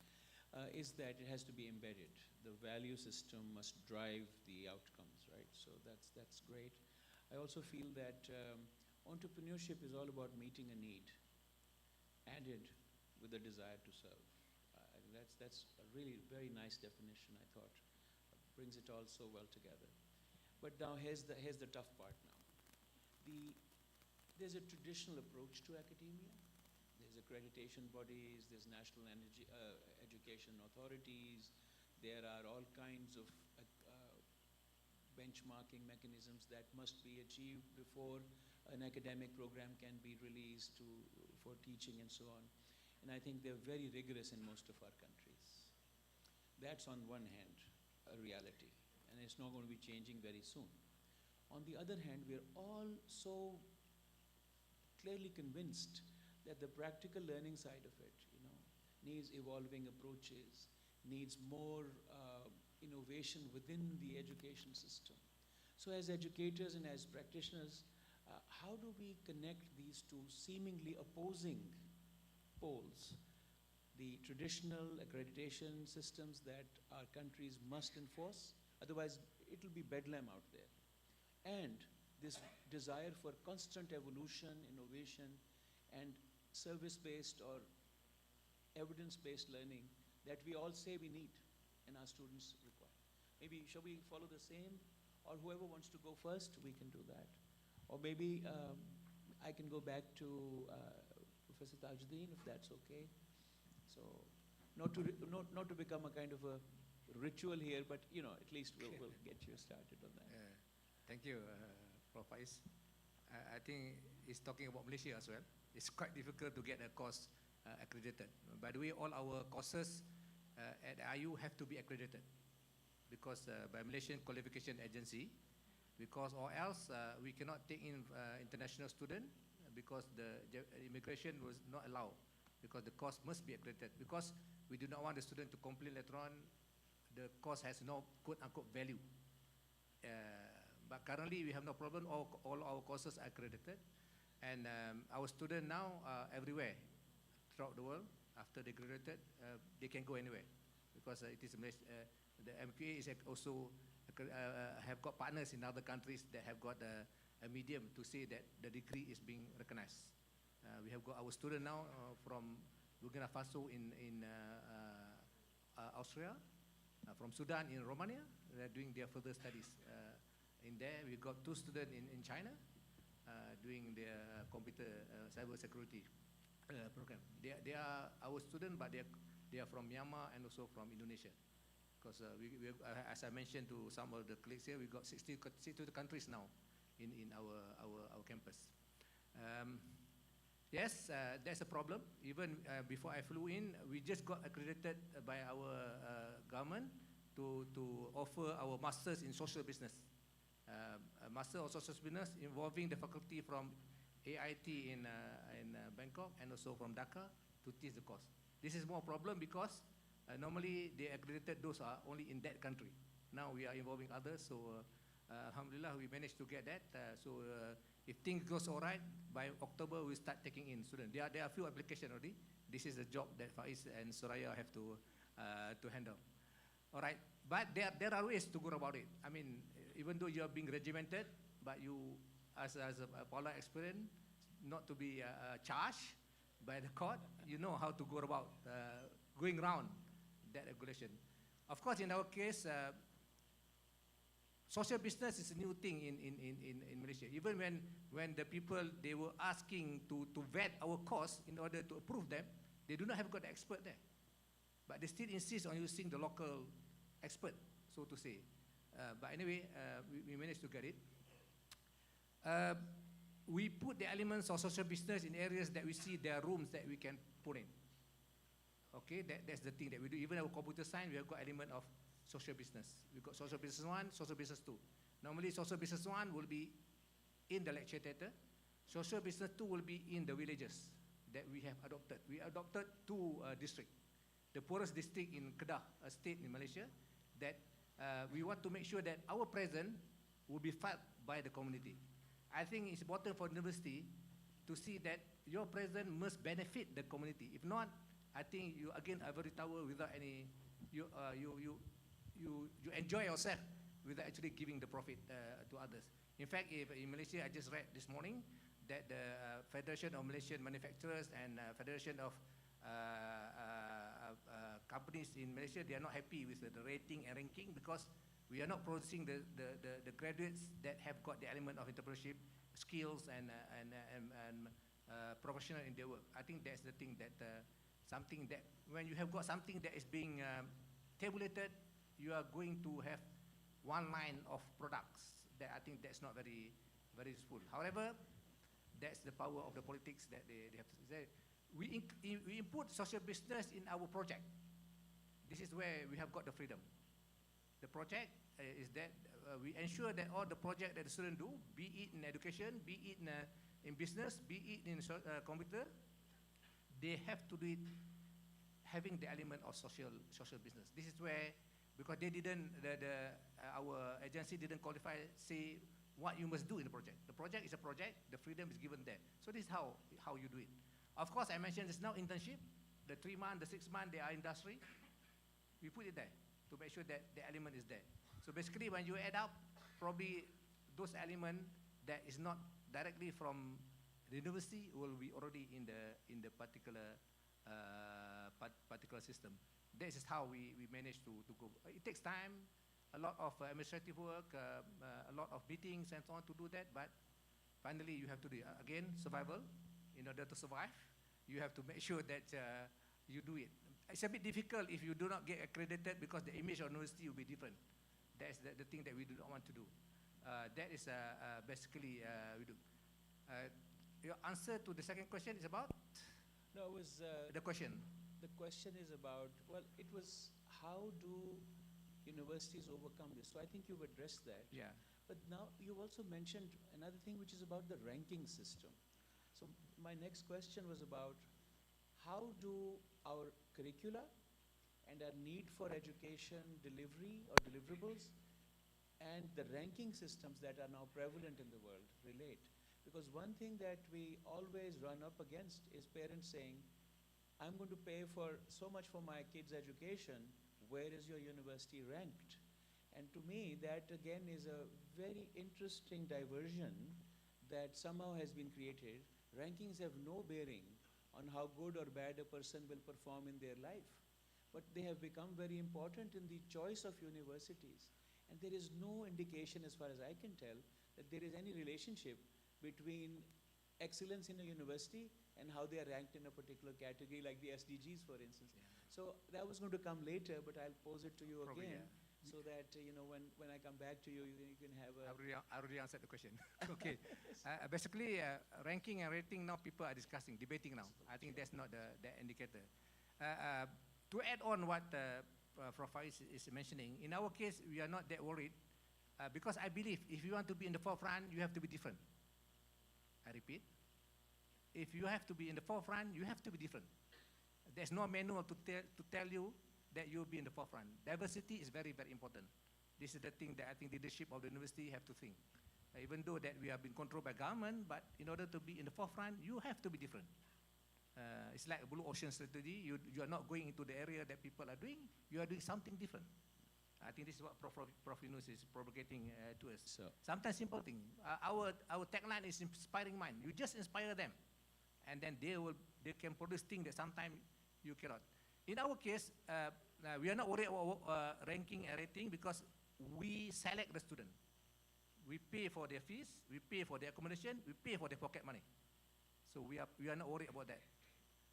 Is that it has to be embedded. The value system must drive the outcomes, right? So that's great. I also feel that entrepreneurship is all about meeting a need, added with a desire to serve. That's a really very nice definition, I thought. Brings it all so well together. But now here's the tough part now. There's a traditional approach to academia. There's accreditation bodies, there's national education authorities, there are all kinds of benchmarking mechanisms that must be achieved before an academic program can be released for teaching and so on. And I think they're very rigorous in most of our countries. That's on one hand a reality, and it's not going to be changing very soon. On the other hand, we're all so clearly convinced that the practical learning side of it, needs evolving approaches, needs more innovation within the education system. So as educators and as practitioners, how do we connect these two seemingly opposing poles? The traditional accreditation systems that our countries must enforce, otherwise it'll be bedlam out there. And this desire for constant evolution, innovation, and service-based or evidence-based learning that we all say we need and our students require. Maybe, shall we follow the same? Or whoever wants to go first, we can do that. Or maybe I can go back to Professor Tajuddin, if that's okay. So, not to become a kind of a ritual here, but at least we'll get you started on that. Thank you, Prof. Faiz. I think he's talking about Malaysia as well. It's quite difficult to get a course accredited. By the way, all our courses at IU have to be accredited because by Malaysian Qualification Agency, because or else we cannot take in international student because the immigration was not allowed because the course must be accredited because we do not want the student to complain later on the course has no quote-unquote value. But currently we have no problem. All our courses are accredited, and our students now are everywhere throughout the world. After they graduated, they can go anywhere because it is the MQA is also have got partners in other countries that have got a medium to say that the degree is being recognized. We have got our student now from Burkina Faso in Austria, from Sudan in Romania. They're doing their further studies. In there, we got 2 students in China doing their computer cyber security program. They are our students, but they are from Myanmar and also from Indonesia. Because as I mentioned to some of the colleagues here, we got 62 countries now in our campus. Yes, that's a problem. Even before I flew in, we just got accredited by our government to offer our masters in social business. A master of social business involving the faculty from AIT in Bangkok and also from Dhaka to teach the course. This is more problem because normally they accredited those are only in that country. Now we are involving others, so alhamdulillah we managed to get that. If things goes all right, by October we start taking in students. There are a few applications already. This is the job that Faiz and Soraya have to handle. All right, but there are ways to go about it. I mean, even though you are being regimented, but you, as a Paula experience, not to be charged by the court, you know how to go about going around that regulation. Of course, in our case, social business is a new thing in Malaysia. Even when the people, they were asking to vet our course in order to approve them, they do not have got the expert there. But they still insist on using the local expert, so to say. But anyway, we managed to get it. We put the elements of social business in areas that we see there are rooms that we can put in. Okay, that's the thing that we do. Even our computer science, we have got element of social business. We've got social business 1, social business 2. Normally, social business 1 will be in the lecture theatre. Social business 2 will be in the villages that we have adopted. We adopted 2 districts. The poorest district in Kedah, a state in Malaysia, that we want to make sure that our presence will be felt by the community. I think it's important for university to see that your president must benefit the community. If not, I think you again ivory tower without any, you enjoy yourself without actually giving the profit to others. In fact, if in Malaysia, I just read this morning that the Federation of Malaysian Manufacturers and Federation of companies in Malaysia, they are not happy with the rating and ranking because we are not producing the graduates that have got the element of entrepreneurship skills and professional in their work. I think that's the thing that something that when you have got something that is being tabulated, you are going to have one line of products that I think that's not very useful. However, that's the power of the politics that they have to say. We input social business in our project. This is where we have got the freedom. The project is that we ensure that all the project that the students do, be it in education, be it in business, be it in computer, they have to do it having the element of social business. This is where, because they didn't, our agency didn't qualify, say what you must do in the project. The project is a project, the freedom is given there. So this is how you do it. Of course, I mentioned there's now internship, the 3 months, the 6 months, they are industry. We put it there to make sure that the element is there. So basically, when you add up, probably those elements that is not directly from the university will be already in the particular system. This is how we manage to go. It takes time, a lot of administrative work, a lot of meetings and so on to do that, but finally you have to do it. Again, survival. In order to survive, you have to make sure that you do it. It's a bit difficult if you do not get accredited because the image of university will be different. That's the thing that we do not want to do. That is basically we do. Your answer to the second question is about? No, it was the question. The question is about, well, it was how do universities overcome this? So I think you've addressed that. Yeah. But now you also mentioned another thing which is about the ranking system. So my next question was about how do our curricula and our need for education delivery or deliverables and the ranking systems that are now prevalent in the world relate? Because one thing that we always run up against is parents saying, I'm going to pay for so much for my kid's education, where is your university ranked? And to me, that again is a very interesting diversion that somehow has been created. Rankings have no bearing on how good or bad a person will perform in their life. But they have become very important in the choice of universities. And there is no indication, as far as I can tell, that there is any relationship between excellence in a university and how they are ranked in a particular category, like the SDGs, for instance. Yeah. So that was going to come later, but I'll pose it to you Probably, again, yeah. so that when I come back to you, you can have a. I already answered the question. Okay. Basically, ranking and rating now people are discussing, debating now. I think that's not the indicator. To add on what Prof. Faiz is mentioning, in our case, we are not that worried because I believe if you want to be in the forefront, you have to be different. I repeat, if you have to be in the forefront, you have to be different. There's no manual to tell you that you'll be in the forefront. Diversity is very, very important. This is the thing that I think leadership of the university have to think. Even though that we have been controlled by government, but in order to be in the forefront, you have to be different. It's like a blue ocean strategy. You are not going into the area that people are doing. You are doing something different. I think this is what Prof. Yunus is propagating to us. So, Sometimes simple thing. Our tagline is inspiring mind. You just inspire them, and then they can produce things that sometimes you cannot. In our case, we are not worried about ranking and rating because we select the student. We pay for their fees, we pay for their accommodation, we pay for their pocket money. So we are not worried about that.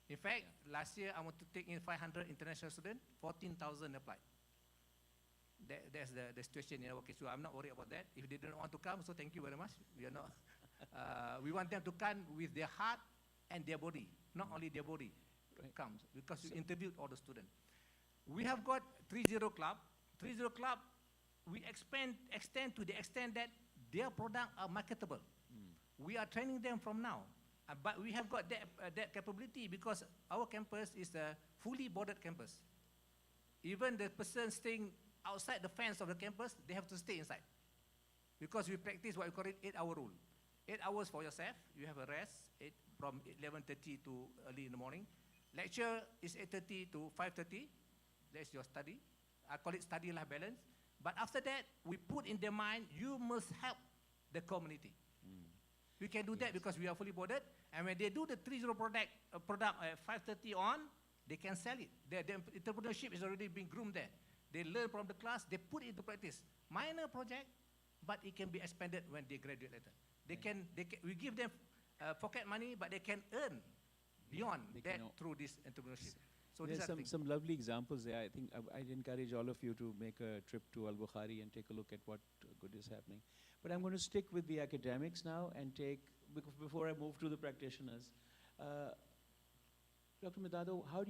In fact, last year I want to take in 500 international students, 14,000 applied. That's the situation in our case. So I'm not worried about that. If they don't want to come, so thank you very much. We are not. We want them to come with their heart and their body, not only their body comes, because we interviewed all the students. We have got 3-0 club. 3-0 club, we extend to the extent that their products are marketable. We are training them from now. But we have got that capability because our campus is a fully boarded campus. Even the person staying outside the fence of the campus, they have to stay inside. Because we practice what we call it 8-hour rule. 8 hours for yourself. You have a rest from 11:30 to early in the morning. Lecture is 8:30 to 5:30. That's your study. I call it study-life balance. But after that, we put in their mind, you must help the community. We can do that because we are fully boarded. And when they do the 3.0 product at 5:30 on, they can sell it. The entrepreneurship is already being groomed there. They learn from the class, they put it into practice. Minor project, but it can be expanded when they graduate later. We give them pocket money, but they can earn beyond that through this entrepreneurship. So There's these are things. some lovely examples there. I think I'd encourage all of you to make a trip to Al-Bukhari and take a look at what good is happening. But I'm going to stick with the academics now and before I move to the practitioners. Dr. Medado, how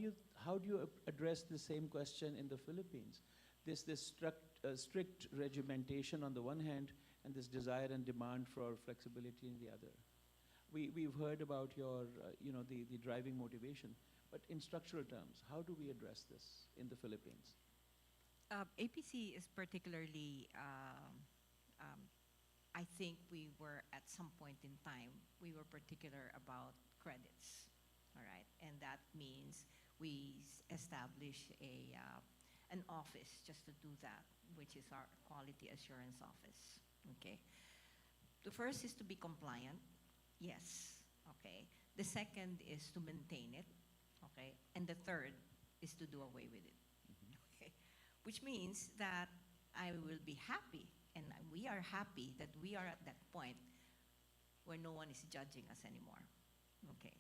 do you address the same question in the Philippines? This strict regimentation on the one hand, and this desire and demand for flexibility in the other. We've heard about your, the driving motivation, but in structural terms, how do we address this in the Philippines? APC is particularly, I think we were at some point in time, we were particular about credits, all right? And that means we establish an office just to do that, which is our quality assurance office, okay? The first is to be compliant, yes, okay? The second is to maintain it, okay? And the third is to do away with it, okay? Which means that I will be happy, and we are happy that we are at that point where no one is judging us anymore, okay?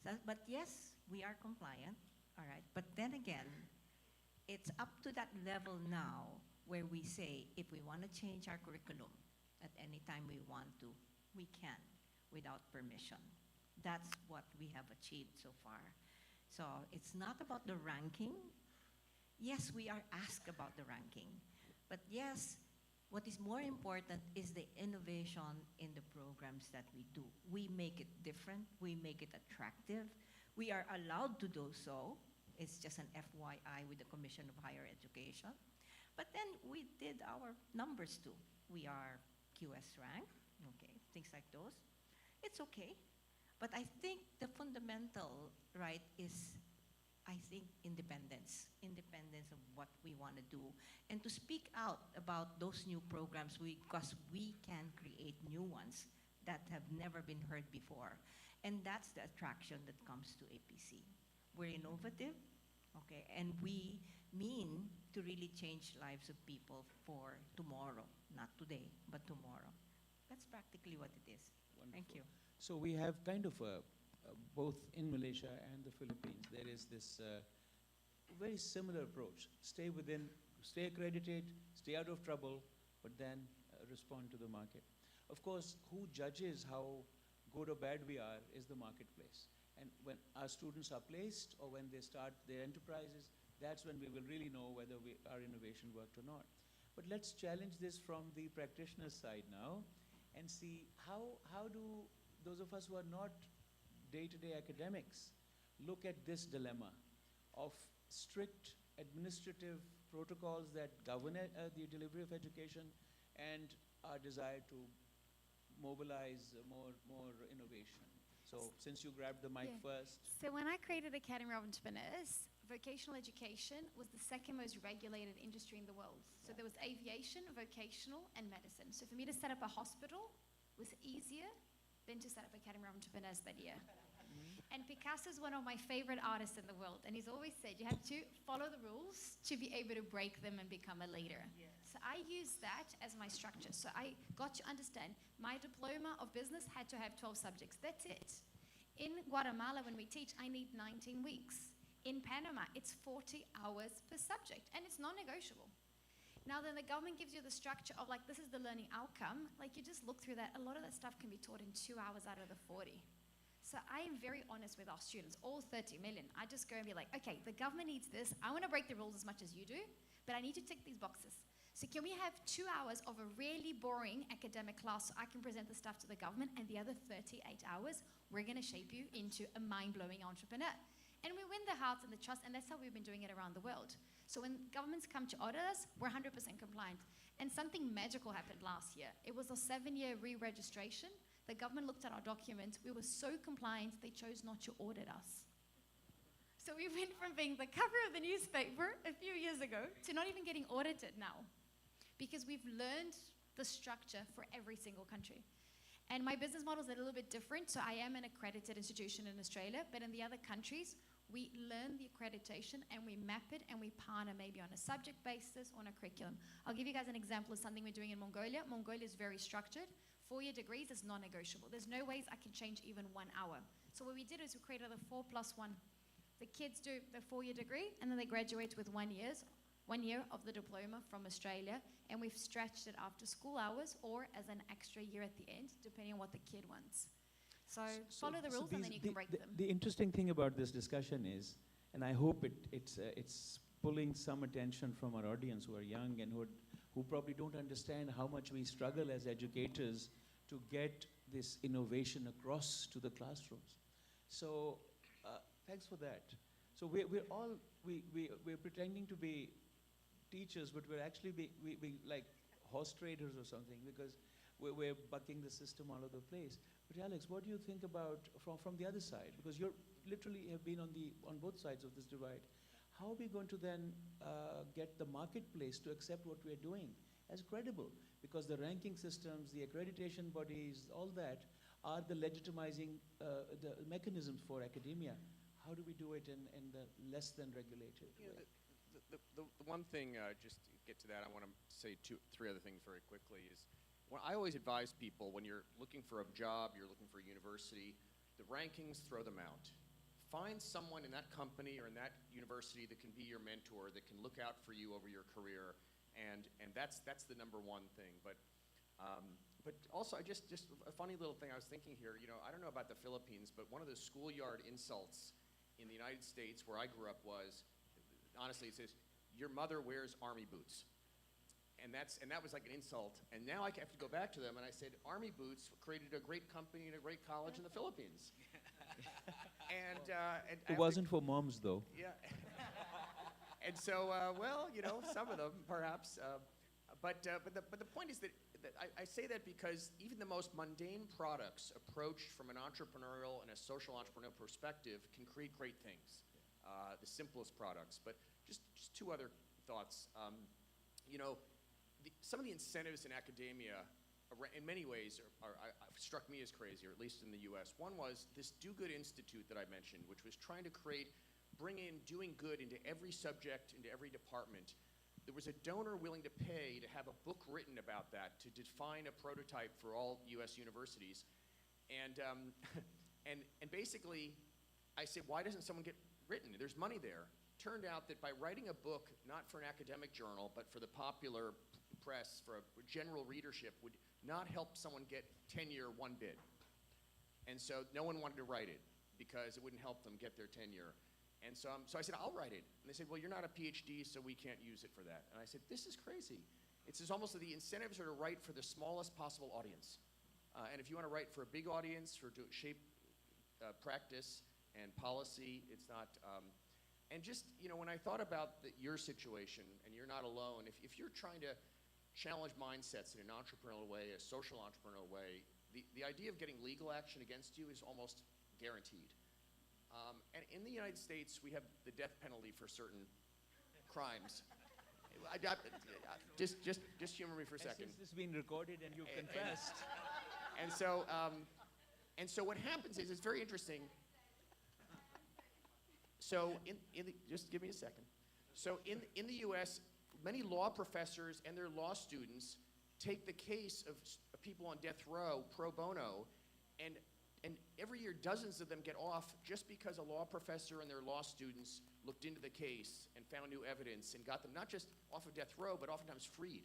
So, but yes, we are compliant, all right? But then again, it's up to that level now where we say if we want to change our curriculum at any time we want to, we can without permission. That's what we have achieved so far. So it's not about the ranking. Yes, we are asked about the ranking. But yes, what is more important is the innovation in the programs that we do. We make it different. We make it attractive. We are allowed to do so. It's just an FYI with the Commission of Higher Education. But then we did our numbers too. We are QS rank, okay, things like those. It's okay. But I think the fundamental, right, is, I think, independence of what we want to do, and to speak out about those new programs because we can create new ones that have never been heard before. And that's the attraction that comes to APC. We're innovative, okay, and we mean to really change lives of people for tomorrow, not today, but tomorrow. That's practically what it is. Wonderful. Thank you. So we have kind of both in Malaysia and the Philippines, there is this very similar approach. Stay accredited, stay out of trouble, but then respond to the market. Of course, who judges how good or bad we are is the marketplace. And when our students are placed or when they start their enterprises, that's when we will really know whether our innovation worked or not. But let's challenge this from the practitioner side now and see how do those of us who are not day-to-day academics look at this dilemma of strict administrative protocols that govern the delivery of education and our desire to mobilize more innovation. So since you grabbed the mic first. So when I created Academy of Entrepreneurs, vocational education was the second most regulated industry in the world. So there was aviation, vocational, and medicine. So for me to set up a hospital was easier than to set up Academy of Entrepreneurs that year. And Picasso is one of my favorite artists in the world. And he's always said you have to follow the rules to be able to break them and become a leader. Yes. So I used that as my structure. So I got to understand my diploma of business had to have 12 subjects. That's it. In Guatemala, when we teach, I need 19 weeks. In Panama, it's 40 hours per subject, and it's non-negotiable. Now then the government gives you the structure of like, this is the learning outcome. Like you just look through that. A lot of that stuff can be taught in 2 hours out of the 40. So I am very honest with our students, all 30 million. I just go and be like, okay, the government needs this. I want to break the rules as much as you do, but I need to tick these boxes. So can we have 2 hours of a really boring academic class so I can present the stuff to the government, and the other 38 hours, we're going to shape you into a mind-blowing entrepreneur. And we win the hearts and the trust, and that's how we've been doing it around the world. So when governments come to audit us, we're 100% compliant. And something magical happened last year. It was a 7-year re-registration. The government looked at our documents. We were so compliant, they chose not to audit us. So we went from being the cover of the newspaper a few years ago to not even getting audited now, because we've learned the structure for every single country. And my business model is a little bit different. So I am an accredited institution in Australia, but in the other countries, we learn the accreditation and we map it and we partner maybe on a subject basis or on a curriculum. I'll give you guys an example of something we're doing in Mongolia. Mongolia is very structured. 4-year degrees is non-negotiable. There's no ways I can change even 1 hour. So what we did is we created a 4+1. The kids do the 4-year degree and then they graduate with 1 year of the diploma from Australia, and we've stretched it after school hours or as an extra year at the end, depending on what the kid wants. So follow the rules and then you can break them. The interesting thing about this discussion is, and I hope it's pulling some attention from our audience who are young and who probably don't understand how much we struggle as educators to get this innovation across to the classrooms. So thanks for that. So we're pretending to be teachers, but we're actually we like horse traders or something, because we're bucking the system all over the place. But Alex, what do you think about from the other side? Because you literally have been on both sides of this divide. How are we going to then get the marketplace to accept what we're doing as credible? Because the ranking systems, the accreditation bodies, all that are the legitimizing the mechanisms for academia. How do we do it in the less than regulated way? The one thing, just to get to that, I want to say three other things very quickly. I always advise people, when you're looking for a job, you're looking for a university, the rankings, throw them out. Find someone in that company or in that university that can be your mentor, that can look out for you over your career, and that's the number one thing. But also, just a funny little thing I was thinking here. I don't know about the Philippines, but one of the schoolyard insults in the United States, where I grew up, was, honestly, it says, "Your mother wears army boots." And that was like an insult. And now I have to go back to them and I said, "Army boots created a great company and a great college in the Philippines." and It wasn't for moms, though. Yeah. And so, well, some of them perhaps. But the point is that I say that because even the most mundane products approached from an entrepreneurial and a social entrepreneurial perspective can create great things. The simplest products. But just two other thoughts. Some of the incentives in academia, in many ways, struck me as crazy, or at least in the U.S. One was this Do Good Institute that I mentioned, which was trying to bring in doing good into every subject, into every department. There was a donor willing to pay to have a book written about that, to define a prototype for all U.S. universities. And basically, I said, why doesn't someone get written? There's money there. Turned out that by writing a book, not for an academic journal, but for the popular press, for a general readership, would not help someone get tenure one bit. And so no one wanted to write it because it wouldn't help them get their tenure. And so I said, I'll write it. And they said, well, you're not a PhD, so we can't use it for that. And I said, this is crazy. It's almost that the incentives are to write for the smallest possible audience. And if you want to write for a big audience, to shape practice and policy, it's not. And just, when I thought about your situation, and you're not alone, if you're trying to challenge mindsets in an entrepreneurial way, a social entrepreneurial way, the idea of getting legal action against you is almost guaranteed. And in the United States, we have the death penalty for certain crimes. Just humor me for a second. And since this is being recorded and you've confessed. And so what happens is, it's very interesting. So just give me a second. So in the U.S., many law professors and their law students take the case of people on death row pro bono, and every year dozens of them get off just because a law professor and their law students looked into the case and found new evidence and got them not just off of death row, but oftentimes freed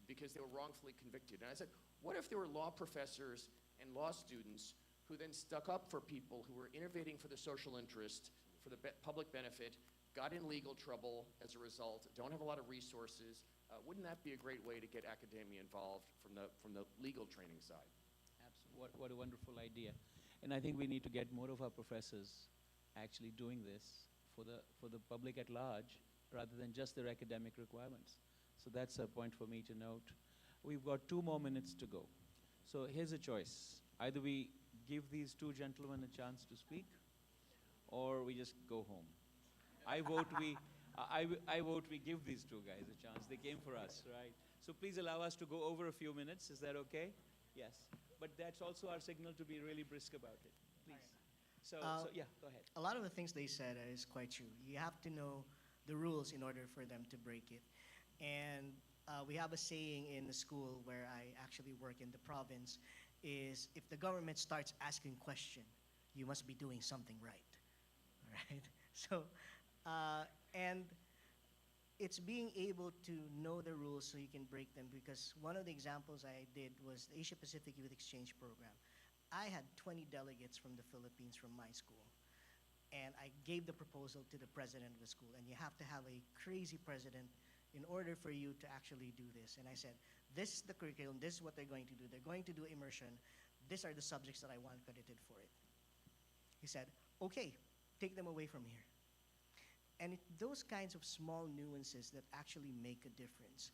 because they were wrongfully convicted. And I said, what if there were law professors and law students who then stuck up for people who were innovating for the social interest, for the public benefit, got in legal trouble as a result, don't have a lot of resources? Wouldn't that be a great way to get academia involved from the legal training side? Absolutely. What a wonderful idea. And I think we need to get more of our professors actually doing this for the public at large, rather than just their academic requirements. So that's a point for me to note. We've got 2 more minutes to go. So here's a choice. Either we give these 2 gentlemen a chance to speak, or we just go home. I vote I vote we give these 2 guys a chance. They came for us, right? So please allow us to go over a few minutes. Is that okay? Yes. But that's also our signal to be really brisk about it. Please. So yeah, go ahead. A lot of the things they said is quite true. You have to know the rules in order for them to break it. And we have a saying in the school where I actually work in the province is if the government starts asking question, you must be doing something right. All right? So, and it's being able to know the rules so you can break them, because one of the examples I did was the Asia Pacific Youth Exchange Program. I had 20 delegates from the Philippines from my school, and I gave the proposal to the president of the school, and you have to have a crazy president in order for you to actually do this. And I said, this is the curriculum, this is what they're going to do. They're going to do immersion. These are the subjects that I want credited for it. He said, okay, take them away from here. And those kinds of small nuances that actually make a difference.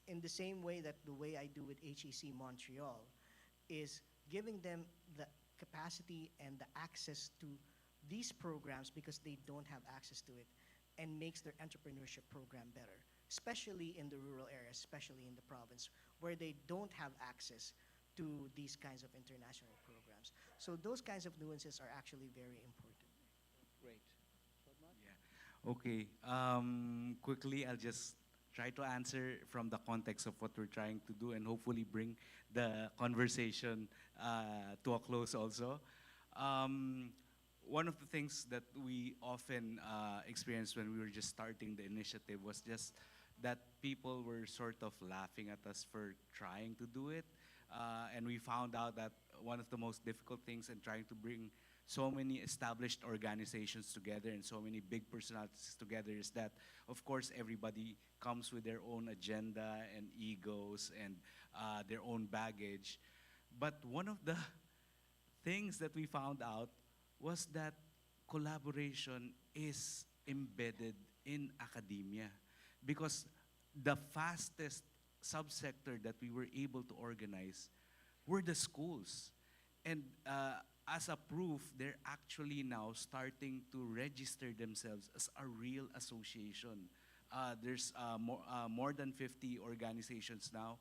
In the same way that the way I do with HEC Montreal is giving them the capacity and the access to these programs because they don't have access to it, and makes their entrepreneurship program better, especially in the rural areas, especially in the province, where they don't have access to these kinds of international programs. So those kinds of nuances are actually very important. Great. Yeah. Okay. Quickly, I'll just try to answer from the context of what we're trying to do and hopefully bring the conversation to a close also. One of the things that we often experienced when we were just starting the initiative was just that people were sort of laughing at us for trying to do it. And we found out that one of the most difficult things in trying to bring so many established organizations together and so many big personalities together is that, of course, everybody comes with their own agenda and egos and their own baggage. But one of the things that we found out was that collaboration is embedded in academia, because the fastest subsector that we were able to organize were the schools. And as a proof, they're actually now starting to register themselves as a real association. There's more than 50 organizations now,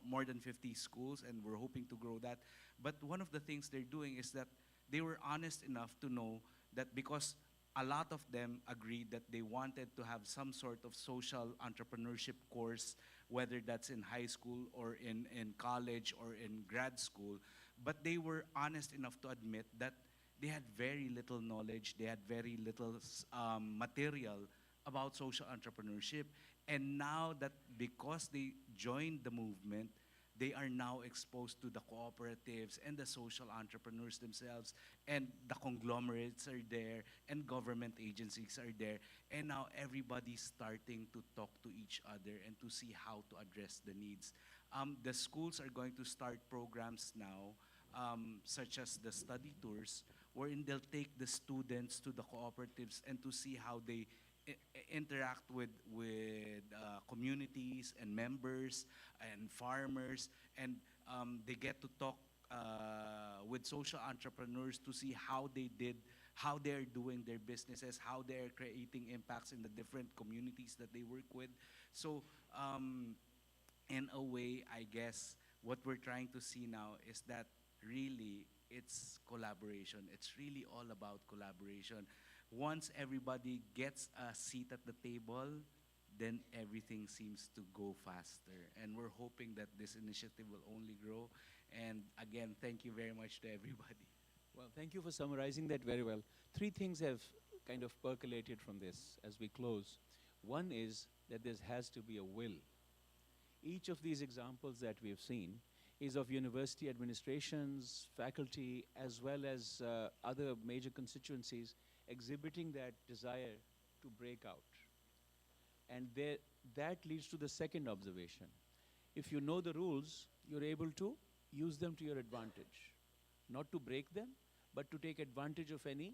more than 50 schools, and we're hoping to grow that. But one of the things they're doing is that they were honest enough to know that because a lot of them agreed that they wanted to have some sort of social entrepreneurship course, whether that's in high school or in college or in grad school, but they were honest enough to admit that they had very little knowledge, they had very little material about social entrepreneurship. And now that because they joined the movement, they are now exposed to the cooperatives and the social entrepreneurs themselves, and the conglomerates are there, and government agencies are there, and now everybody's starting to talk to each other and to see how to address the needs. The schools are going to start programs now, such as the study tours, wherein they'll take the students to the cooperatives and to see how they interact with communities and members and farmers, and they get to talk with social entrepreneurs to see how they're doing their businesses, how they're creating impacts in the different communities that they work with. So in a way, I guess what we're trying to see now is that really it's collaboration. It's really all about collaboration. Once everybody gets a seat at the table, then everything seems to go faster. And we're hoping that this initiative will only grow. And again, thank you very much to everybody. Well, thank you for summarizing that very well. 3 things have kind of percolated from this as we close. One is that there has to be a will. Each of these examples that we've seen is of university administrations, faculty, as well as other major constituencies exhibiting that desire to break out. And that leads to the second observation. If you know the rules, you're able to use them to your advantage. Not to break them, but to take advantage of any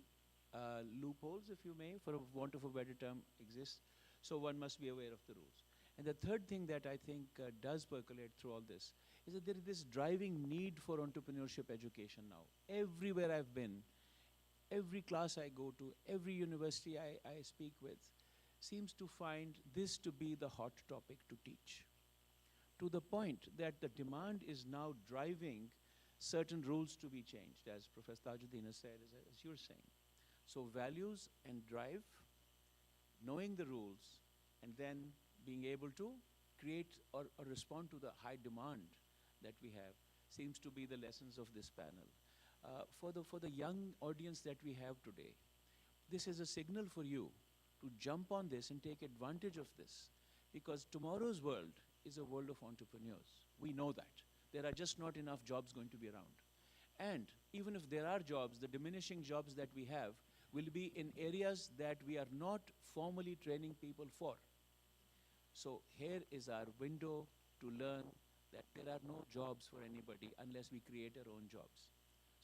loopholes, if you may, for want of a better term, exist. So one must be aware of the rules. And the third thing that I think does percolate through all this is that there is this driving need for entrepreneurship education now. Everywhere I've been, every class I go to, every university I speak with, seems to find this to be the hot topic to teach. To the point that the demand is now driving certain rules to be changed, as Professor Tajuddin has said, as you're saying. So values and drive, knowing the rules, and then being able to create or respond to the high demand that we have seems to be the lessons of this panel. For the young audience that we have today, this is a signal for you to jump on this and take advantage of this, because tomorrow's world is a world of entrepreneurs. We know that. There are just not enough jobs going to be around. And even if there are jobs, the diminishing jobs that we have will be in areas that we are not formally training people for. So here is our window to learn that there are no jobs for anybody unless we create our own jobs.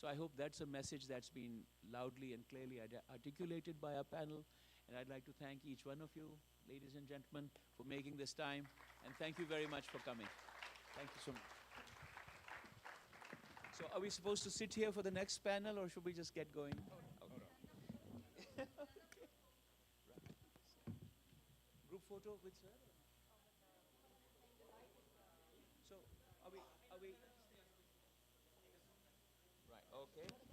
So I hope that's a message that's been loudly and clearly articulated by our panel. And I'd like to thank each one of you, ladies and gentlemen, for making this time. And thank you very much for coming. Thank you so much. So are we supposed to sit here for the next panel, or should we just get going? Okay. Group photo with sir? So are we right, okay.